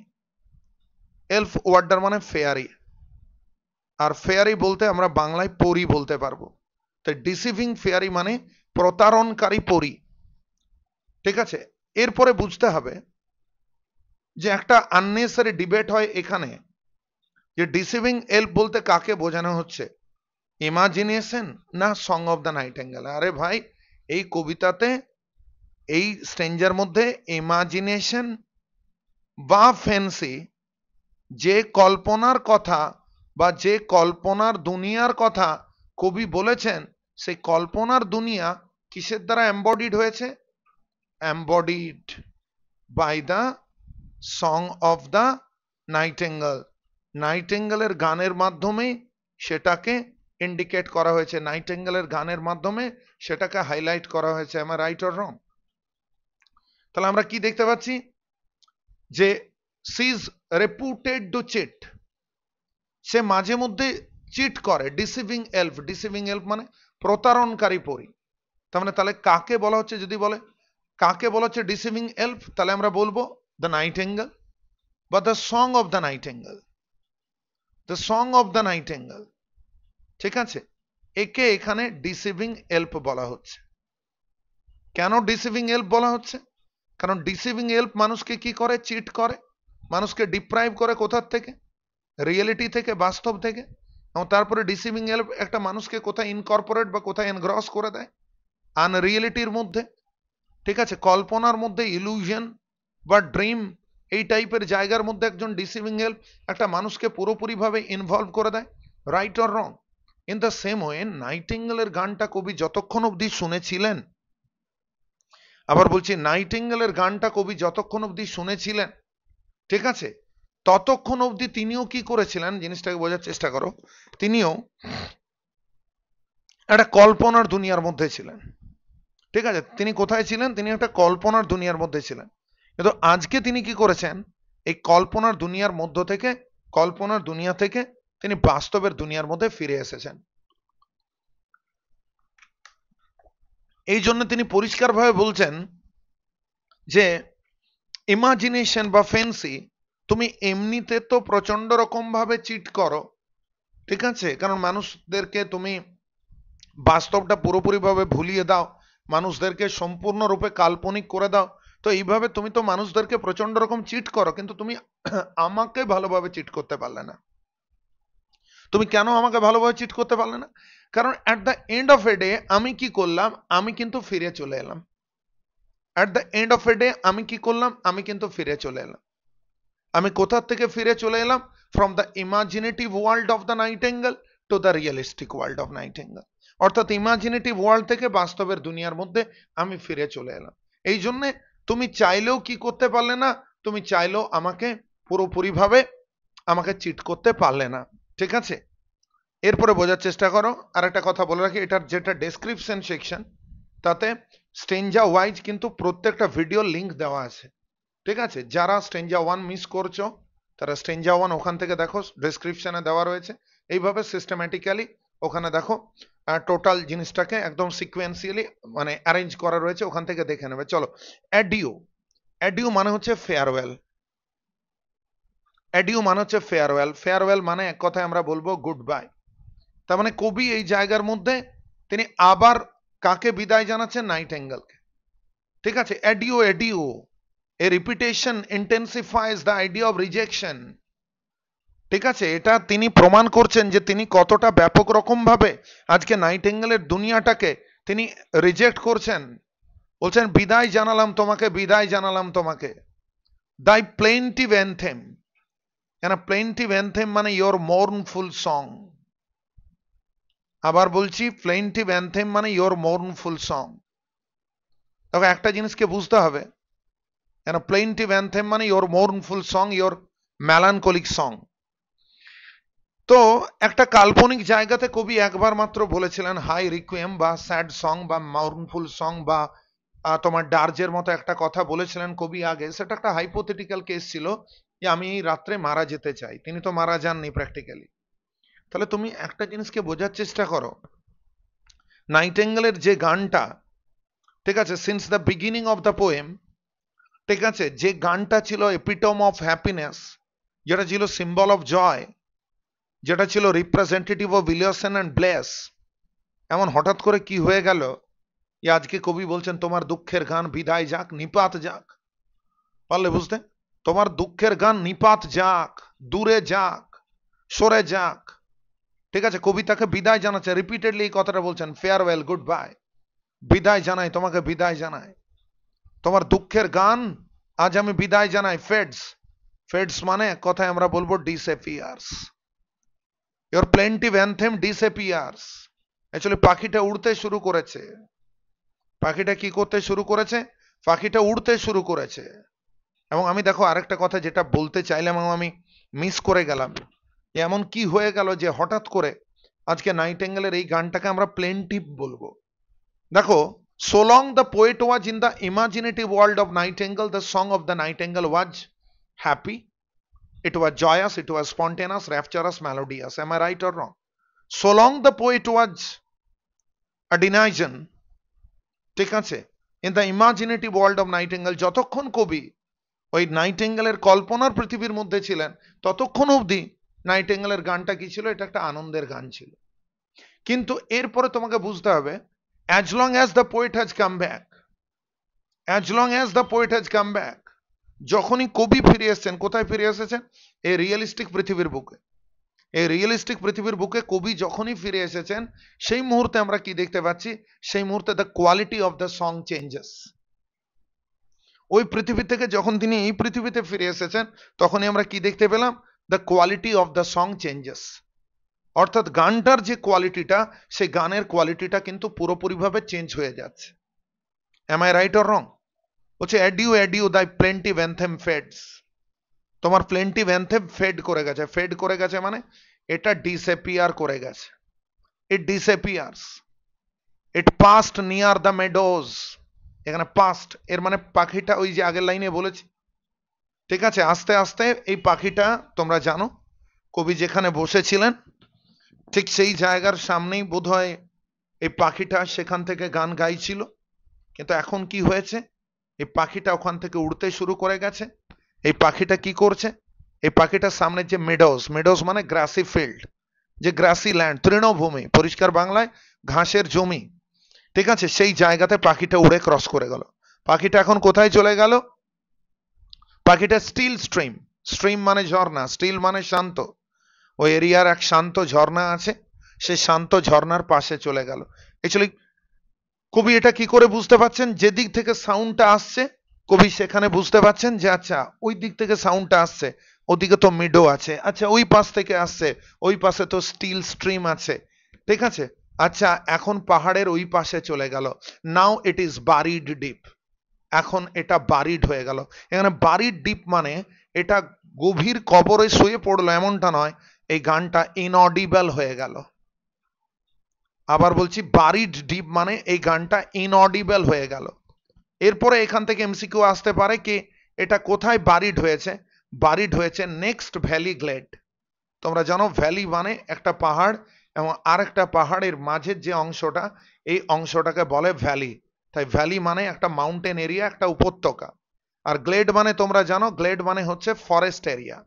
এলফ ওয়ার্ডটার মানে ফেয়ারি, আর ফেয়ারি বলতে আমরা বাংলায় পরী বলতে পারবো। তাই ডিসিভিং ফেয়ারি মানে প্রতারণকারী পরী। ঠিক আছে? এরপরে বুঝতে হবে যে একটা আননেসারি ডিবেট হয় এখানে যে ডিসিভিং এলফ বলতে কাকে বোঝানো হচ্ছে, ইমাজিনেশন না সং অফ দ্য নাইটিঙ্গেল? আরে ভাই, এই কবিতাতে এই স্ট্রেঞ্জার মধ্যে ইমাজিনেশন বা ফ্যান্সি, যে কল্পনার কথা বা যে কল্পনার দুনিয়ার কথা কবি বলেছেন, সেই কল্পনার দুনিয়া কিসের দ্বারা এম্বডিড হয়েছে? Embodied by the song of the nightingale. নাইটিঙ্গেলের গানের মাধ্যমে সেটাকে ইন্ডিকেট করা হয়েছে, নাইটিঙ্গেলের গানের মাধ্যমে সেটাকে হাইলাইট করা হয়েছে। am I right or wrong? তাহলে আমরা কি দেখতে পাচ্ছি যে she is reputed to cheat, সে মাঝে মধ্যে চিট করে। ডিসিভিং এলফ, ডিসিভিং এলফ মানে প্রতারণকারী পরী। তার মানে তাহলে কাকে বলা হচ্ছে? যদি বলে কাকে বলা হচ্ছে ডিসিভিং এলফ, তাহলে আমরা বলবো দ্য নাইটিঙ্গেল বা the song of the nightingale. The song of the nightingale. ঠিক আছে? একে এখানে ডিসিভিং এলফ বলা হচ্ছে। কেন ডিসিভিং এলফ বলা হচ্ছে? কারণ ডিসিভিং এলফ মানুষকে কি করে? চিট করে, মানুষকে ডিপ্রাইভ করে। কোথার থেকে? রিয়েলিটি থেকে, বাস্তব থেকে। এবং তারপরে ডিসিভিং এলফ একটা মানুষকে কোথায় ইনকর্পোরেট বা কোথায় এনগ্রস করে দেয়? আনরিয়েলিটির মধ্যে। ঠিক আছে? কল্পনার মধ্যে, ইলুশন বা ড্রিম, এই টাইপের জায়গার মধ্যে একজন ডিসিভিং এলফ একটা মানুষকে পুরোপুরিভাবে ইনভলভ করে দেয়। Right or wrong? In the same way নাইটিঙ্গেলের গানটা কবি যতক্ষণ অবধি শুনেছিলেন, আবার বলছি নাইটিঙ্গেলের গানটা কবি যতক্ষণ অবধি শুনেছিলেন, ঠিক আছে, ততক্ষণ অবধি তিনিও কি করেছিলেন? জিনিসটাকে বোঝার চেষ্টা করো। তিনিও একটা কল্পনার দুনিয়ার মধ্যে ছিলেন। ঠিক আছে? তিনি কোথায় ছিলেন? তিনি একটা কল্পনার দুনিয়ার মধ্যে ছিলেন। কিন্তু আজকে তিনি কি করেছেন? এই কল্পনার দুনিয়ার মধ্য থেকে, কল্পনার দুনিয়া থেকে তিনি বাস্তবের দুনিয়ার মধ্যে ফিরে এসেছেন। এই জন্য তিনি পরিষ্কারভাবে বলছেন যে ইমাজিনেশন বা ফ্যান্সি তুমি এমনিতে তো প্রচন্ড রকম ভাবে চিট করো। ঠিক আছে? কারণ মানুষদেরকে তুমি বাস্তবটা পুরোপুরিভাবে ভুলিয়ে দাও, মানুষদেরকে সম্পূর্ণরূপে কাল্পনিক করে দাও। তো এইভাবে তুমি তো মানুষদেরকে প্রচন্ড রকম চিট করো, কিন্তু তুমি আমাকে ভালোভাবে চিট করতে পারলে না। তুমি কেন আমাকে ভালোভাবে চিট করতে পারলে না? কারণ at the end of a day আমি কি করলাম? আমি কিন্তু ফিরে চলে এলাম। At the end of a day আমি কি করলাম? আমি কিন্তু ফিরে চলে এলাম। আমি কোথা থেকে ফিরে চলে এলাম? From the imaginative world of the nightingale two the realistic world of nightingale. অর্থাৎ ইমাজিনেটিভ ওয়ার্ল্ড থেকে বাস্তবের দুনিয়ার মধ্যে আমি ফিরে চলে এলাম। এই জন্যে তুমি চাইলেও কি করতে পারলে না? তুমি চাইলেও আমাকে পুরোপুরিভাবে আমাকে চিট করতে পারলে না। ঠিক আছে? এরপরে বোঝার চেষ্টা করো। আর একটা কথা বলে রাখি, এটার যেটা ডেসক্রিপশন সেকশন, তাতে স্ট্রেঞ্জা ওয়াইজ কিন্তু প্রত্যেকটা ভিডিও লিংক দেওয়া আছে। ঠিক আছে? যারা স্ট্রেঞ্জা 1 মিস করছো তারা স্ট্রেঞ্জা 1 ওখান থেকে দেখো, ডেসক্রিপশনে দেওয়া রয়েছে। এইভাবে সিস্টেম্যাটিক্যালি ওখানে দেখো, টোটাল জিনিসটাকে একদম সিকোয়েন্সিয়ালি মানে অ্যারেঞ্জ করা রয়েছে, ওখান থেকে দেখে নেবে। চলো, অ্যাডিউ। অ্যাডিউ মানে হচ্ছে ফেয়ারওয়েল। অ্যাডিউ মানে হচ্ছে ফেয়ারওয়েল। ফেয়ারওয়েল মানে এক কথায় আমরা বলবো গুড বাই। তার মানে কবি এই জায়গার মধ্যে তিনি আবার কাকে বিদায় জানাচ্ছেন? নাইটিঙ্গেলকে। ঠিক আছে? Adieu, adieu. A repetition intensifies the idea of rejection. ঠিক আছে? এটা তিনি প্রমাণ করছেন যে তিনি কতটা ব্যাপক রকম ভাবে আজকে নাইটিঙ্গেলের দুনিয়াটাকে তিনি রিজেক্ট করছেন। বলছেন বিদায় জানালাম তোমাকে, বিদায় জানালাম তোমাকে। thy plaintive anthem, কেন plaintive anthem মানে your mournful song। আবার বলছি plaintive anthem মানে your mournful song। তবে একটা জিনিসকে বুঝতে হবে, কেন plaintive anthem মানে your mournful song, your melancholic song। তো একটা কাল্পনিক জায়গাতে কবি একবার মাত্র বলেছিলেন হাই রিকুয়েম বা স্যাড সং বা মাউর্নফুল সং বা তোমার ডার্জের মতো একটা কথা বলেছিলেন কবি আগে, সেটা একটা হাইপোথেটিক্যাল কেস ছিল যে আমি এই রাত্রে মারা যেতে চাই। তিনি তো মারা যাননি প্র্যাকটিক্যালি। তাহলে তুমি একটা জিনিসকে বোঝার চেষ্টা করো, নাইটেঙ্গেলের যে গানটা, ঠিক আছে, since the beginning of the poem, ঠিক আছে, যে গানটা ছিল এপিটম অফ হ্যাপিনেস, যেটা ছিল সিম্বল অফ জয়, যেটা ছিল রিপ্রেজেন্টেটিভ অফ ইলিয়সন অ্যান্ড ব্লেস, এমন হঠাৎ করে কি হয়ে গেল যে আজকে কবি বলছেন তোমার দুঃখের গান বিদায় যাক, নিপাত যাক। পারলে বুঝতে? তোমার দুঃখের গান নিপাত যাক, দূরে যাক, সরে যাক। ঠিক আছে, কবি তাকে বিদায় জানাচ্ছে, রিপিটেডলি এই কথাটা বলছেন, ফেয়ারওয়েল, গুড বাই, বিদায় জানাই তোমাকে, বিদায় জানাই, তোমার দুঃখের গান আজ আমি বিদায় জানাই। ফেডস, ফেডস মানে এক কথায় আমরা বলবো disappears, your plaintive anthem disappears. Actually পাখিটা উড়তে শুরু করেছে। পাখিটা কি করতে শুরু করেছে? পাখিটা উড়তে শুরু করেছে। এবং আমি দেখো আরেকটা কথা যেটা বলতে চাইলাম এবং আমি মিস করে গেলাম, এমন কি হয়ে গেল যে হঠাৎ করে আজকে নাইটেঙ্গেলের এই গানটাকে আমরা প্লেন্টিভ বলবো। দেখো, so long the poet was in the imaginative world of Nightingale, the song of the Nightingale was happy, it was joyous, it was spontaneous, rapturous, melodious. Am I right or wrong? So long the poet was a denizen, ঠিক আছে, in the imaginative world of Nightingale, যতক্ষণ কবি ওই নাইটেঙ্গেলের কল্পনার পৃথিবীর মধ্যে ছিলেন ততক্ষণ অবধি নাইটেঙ্গেলের গানটা কি ছিল? এটা একটা আনন্দের গান ছিল। কিন্তু এরপরে তোমাকে বুঝতে হবে, as long as the poet has come back, as long as the poet has come back, যখনই কবি ফিরে এসেছেন, কোথায় ফিরে এসেছেন? এই রিয়েলিস্টিক পৃথিবীর বুকে। এই রিয়েলিস্টিক পৃথিবীর বুকে কবি যখনই ফিরে এসেছেন, সেই মুহূর্তে আমরা কি দেখতে পাচ্ছি? সেই মুহূর্তে the quality of the song changes. ওই পৃথিবী থেকে যখন তিনি এই পৃথিবীতে ফিরে এসেছেন, তখনই আমরা কি দেখতে পেলাম? The quality of the song changes. অর্থাৎ গানটার যে কোয়ালিটিটা, সেই গানের কোয়ালিটিটা কিন্তু পুরোপুরিভাবে চেঞ্জ হয়ে যাচ্ছে। Am I right or wrong? বলছে অ্যাডিউ অ্যাডিউ দাই প্লেন্টিভ অ্যানথেম ফেডস। তোমার প্লেন্টিভ অ্যানথেম ফেড করে গেছে। ফেড করে গেছে মানে এটা ডিসঅ্যাপিয়ার করে গেছে। It disappears, it past near the meadows. এখানে পাস্ট এর মানে পাখিটা ওই যে আগের লাইনে বলেছি, ঠিক আছে, আস্তে আস্তে এই পাখিটা, তোমরা জানো কবি যেখানে বসেছিলেন ঠিক সেই জায়গার সামনেই বোধহয় এই পাখিটা সেখান থেকে গান গাইছিল। কিন্তু এখন কি হয়েছে? এই পাখিটা ওখান থেকে উড়তে শুরু করে গেছে। এই পাখিটা কি করছে? এই পাখিটার সামনে যে মেডোজ, মেডোজ মানে গ্রাসি ফিল্ড, যে গ্রাসি ল্যান্ড, তৃণভূমি, পরিষ্কার বাংলায় ঘাসের জমি, ঠিক আছে, সেই জায়গাতে পাখিটা উড়ে ক্রস করে গেল। পাখিটা এখন কোথায় চলে গেল? পাখিটা স্টিল স্ট্রিম, স্ট্রিম মানে ঝর্ণা, স্টিল মানে শান্ত, ওই এরিয়ার এক শান্ত ঝর্ণা আছে, সেই শান্ত ঝর্ণার পাশে চলে গেল। অ্যাকচুয়ালি কবি এটা কি করে বুঝতে পারছেন? যে দিক থেকে সাউন্ডটা আসছে, কবি সেখানে বুঝতে পারছেন যে আচ্ছা ওই দিক থেকে সাউন্ডটা আসছে, ওদিকে তো মিডো আছে, আচ্ছা ওই পাশ থেকে আসছে, ওই পাশে তো স্টিল স্ট্রিম আছে, ঠিক আছে, আচ্ছা এখন পাহাড়ের ওই পাশে চলে গেল। নাও ইট ইজ বারিড ডিপ, এখন এটা বারিড হয়ে গেল। এখানে বারিড ডিপ মানে এটা গভীর কবরে শুয়ে পড়লো এমনটা নয়, এই গানটা ইনঅডিবল হয়ে গেল। আবার বলছি, বারিড ডিপ মানে এই গানটা ইনঅডিবল হয়ে গেল। এরপরে এখান থেকে এমসিকিউ আসতে পারে কি এটা কোথায় বারিড হয়েছে? বারিড হয়েছে নেক্সট ভ্যালি গ্লেড। তোমরা জানো ভ্যালি মানে একটা পাহাড় এবং আরেকটা পাহাড়ের মাঝের যে অংশটা, এই অংশটাকে বলে ভ্যালি। তাই ভ্যালি মানে একটা মাউন্টেন এরিয়া, একটা উপত্যকা। আর গ্লেড মানে তোমরা জানো, গ্লেড মানে হচ্ছে ফরেস্ট এরিয়া,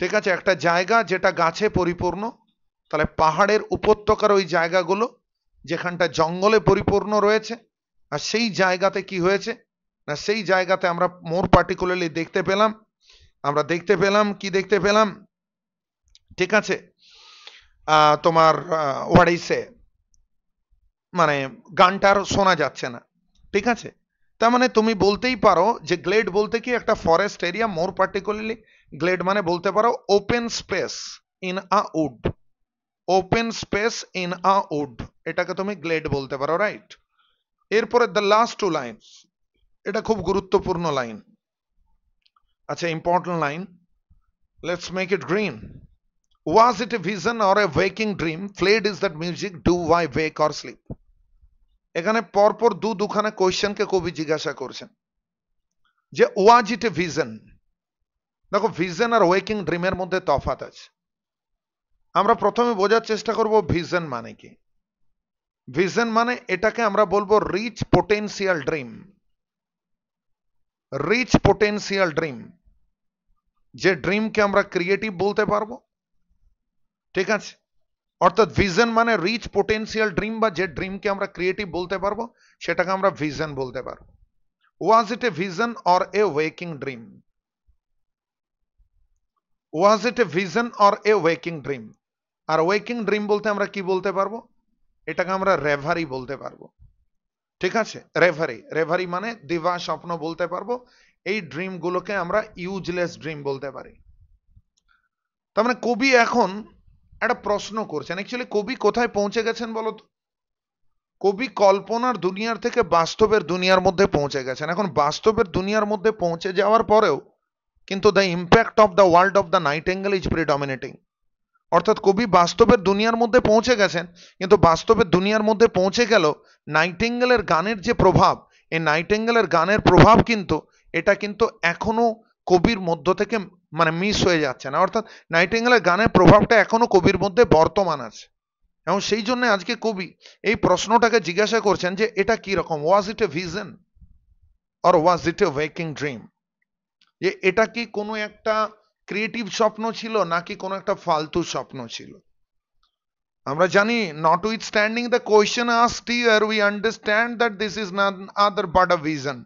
ঠিক আছে, একটা জায়গা যেটা গাছে পরিপূর্ণ। তাহলে পাহাড়ের উপত্যকার ওই জায়গাগুলো যেখানটা জঙ্গলে পরিপূর্ণ রয়েছে, আর সেই জায়গাতে কি হয়েছে না, সেই জায়গাতে আমরা মোর পার্টিকুলারলি দেখতে পেলাম, আমরা দেখতে পেলাম কি দেখতে পেলাম, ঠিক আছে, তোমার হোয়াট আই সে, মানে গানটার শোনা যাচ্ছে না, ঠিক আছে, তার মানে তুমি বলতেই পারো যে গ্লেড বলতে কি একটা forest area, more particularly glade মানে বলতে পারো open space in a wood, open space in a wood, এটাকে তুমি গ্লেড বলতে পারো, রাইট? এরপরে দ্য লাস্ট টু লাইন, এটা খুব গুরুত্বপূর্ণ লাইন, আচ্ছা important line, let's make it green. Was it a vision or a waking dream? Played is that music, do I wake or sleep? এখানে পরপর দুখানে কোয়েশ্চেনকে কবি জিজ্ঞাসা করছেন যে ওয়াজ ইট এ ভিজন। দেখো ভিজন আর ওয়েকিং ড্রিমের মধ্যে তফাৎ আছে। আমরা প্রথমে বোঝার চেষ্টা করব ভিজন মানে কি। ভিজন মানে এটাকে আমরা বলবো rich potential dream, rich potential dream, যে ড্রিমকে আমরা ক্রিয়েটিভ বলতে পারবো, ঠিক আছে? অর্থাৎ ভিজন মানে রিচ পোটেনশিয়াল ড্রিম, বা যে ড্রিমকে আমরা ক্রিয়েটিভ বলতে পারবো সেটাকে আমরা ভিজন বলতে পারবো। Was it a vision or a waking dream? Was it a vision or a waking dream? আর ওয়েকিং ড্রিম বলতে আমরা কি বলতে পারবো? এটাকে আমরা রেভারি বলতে পারবো, ঠিক আছে? রেভারি, রেভারি মানে দিবা স্বপ্ন বলতে পারবো। এই ড্রিম গুলোকে আমরা ইউজলেস ড্রিম বলতে পারি। তার মানে কবি এখন একটা প্রশ্ন করছেন, অ্যাকচুয়ালি কবি কোথায় পৌঁছে গেছেন বলতো? কবি কল্পনার দুনিয়ার থেকে বাস্তবের দুনিয়ার মধ্যে পৌঁছে গেছেন। এখন বাস্তবের দুনিয়ার মধ্যে পৌঁছে যাওয়ার পরেও কিন্তু the impact of the world of the nightingale is predominating. অর্থাৎ কবি বাস্তবের দুনিয়ার মধ্যে পৌঁছে গেছেন, কিন্তু বাস্তবের দুনিয়ার মধ্যে পৌঁছে গেল নাইটেঙ্গেলের গানের যে প্রভাব, এই নাইটেঙ্গেলের গানের প্রভাব কিন্তু এটা কিন্তু এখনো কবির মধ্য থেকে মানে মিস হয়ে যাচ্ছে না। অর্থাৎ নাইটেঙ্গেলের গানের প্রভাবটা এখনো কবির মধ্যে বর্তমান আছে। এবং সেই জন্য আজকে কবি এই প্রশ্নটাকে জিজ্ঞাসা করছেন যে এটা কি রকম, was it a vision or was it a waking dream? যে এটা কি কোনো একটা ক্রিয়েটিভ স্বপ্ন ছিল নাকি কোনো একটা ফালতু স্বপ্ন ছিল? আমরা জানি notwithstanding the question asked here we understand that this is not other but a vision,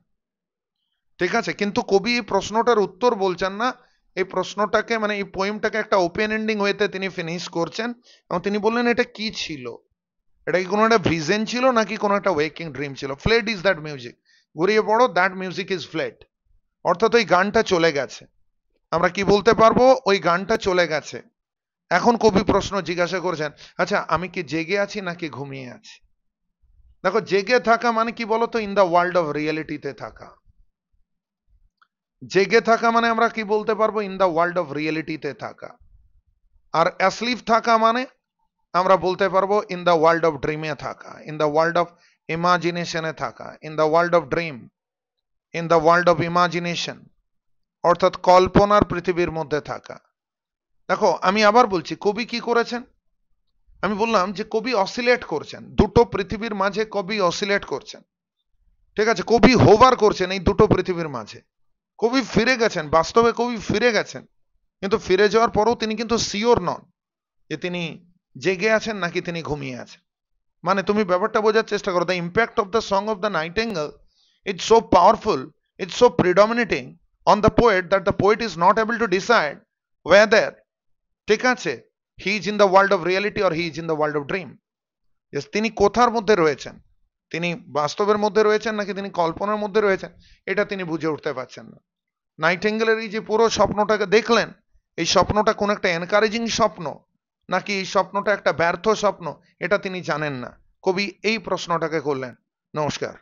ঠিক আছে? কিন্তু কবি এই প্রশ্নটার উত্তর বলছেন না, এই প্রশ্নটাকে মানে এই পোয়েমটাকে একটা ওপেন এন্ডিং ওয়েতে তিনি ফিনিশ করছেন এবং তিনি বললেন এটা কি ছিল, এটা কি কোনো একটা ভিজন ছিল নাকি কোনো একটা ওয়েকিং ড্রিম ছিল? ফ্লেড ইজ দ্যাট মিউজিক, ঘুরিয়ে পড়ো, দ্যাট মিউজিক ইজ ফ্লেড। অর্থাৎ ওই গানটা চলে গেছে। আমরা কি বলতে পারবো? ওই গানটা চলে গেছে। এখন কবি প্রশ্ন জিজ্ঞাসা করছেন, আচ্ছা আমি কি জেগে আছি নাকি ঘুমিয়ে আছি? দেখো জেগে থাকা মানে কি বলতো? ইন দ্য ওয়ার্ল্ড অফ রিয়েলিটিতে থাকা। জেগে থাকা মানে আমরা কি বলতে পারবো? ইন দ্য ওয়ার্ল্ড অফ রিয়েলিটিতে থাকা। আর অ্যাসলিপ থাকা মানে আমরা বলতে পারবো ইন দ্য ওয়ার্ল্ড অফ ড্রিমে থাকা, ইন দ্য ওয়ার্ল্ড অফ ইমাজিনেশনে থাকা, in the world of dream, in the world of imagination, অর্থাৎ কল্পনার পৃথিবীর মধ্যে থাকা। দেখো আমি আবার বলছি, কবি কি করেছেন? আমি বললাম যে কবি অসিলেট করছেন, দুটো পৃথিবীর মাঝে কবি অসিলেট করছেন, ঠিক আছে? কবি হোভার করছেন এই দুটো পৃথিবীর মাঝে। কবি ফিরে গেছেন, বাস্তবে কবি ফিরে গেছেন, কিন্তু ফিরে যাওয়ার পরেও তিনি কিন্তু শিওর নন যে তিনি জেগে আছেন নাকি তিনি ঘুমিয়ে আছেন। মানে তুমি ব্যাপারটা বোঝার চেষ্টা করো, the impact of the song of the nightingale, it's so powerful, it's so predominating on the poet that the poet is not able to decide whether, ঠিক আছে, he is in the world of reality or he is in the world of dream. তিনি কোথার মধ্যে রয়েছেন, তিনি বাস্তবের মধ্যে রয়েছেন নাকি তিনি কল্পনার মধ্যে রয়েছেন, এটা তিনি বুঝে উঠতে পারছেন না। নাইটেঙ্গেলের এই যে পুরো স্বপ্নটাকে দেখলেন, এই স্বপ্নটা কোন একটা এনকারেজিং স্বপ্ন নাকি এই স্বপ্নটা একটা ব্যর্থ স্বপ্ন, এটা তিনি জানেন না। কবি এই প্রশ্নটাকে করলেন। নমস্কার।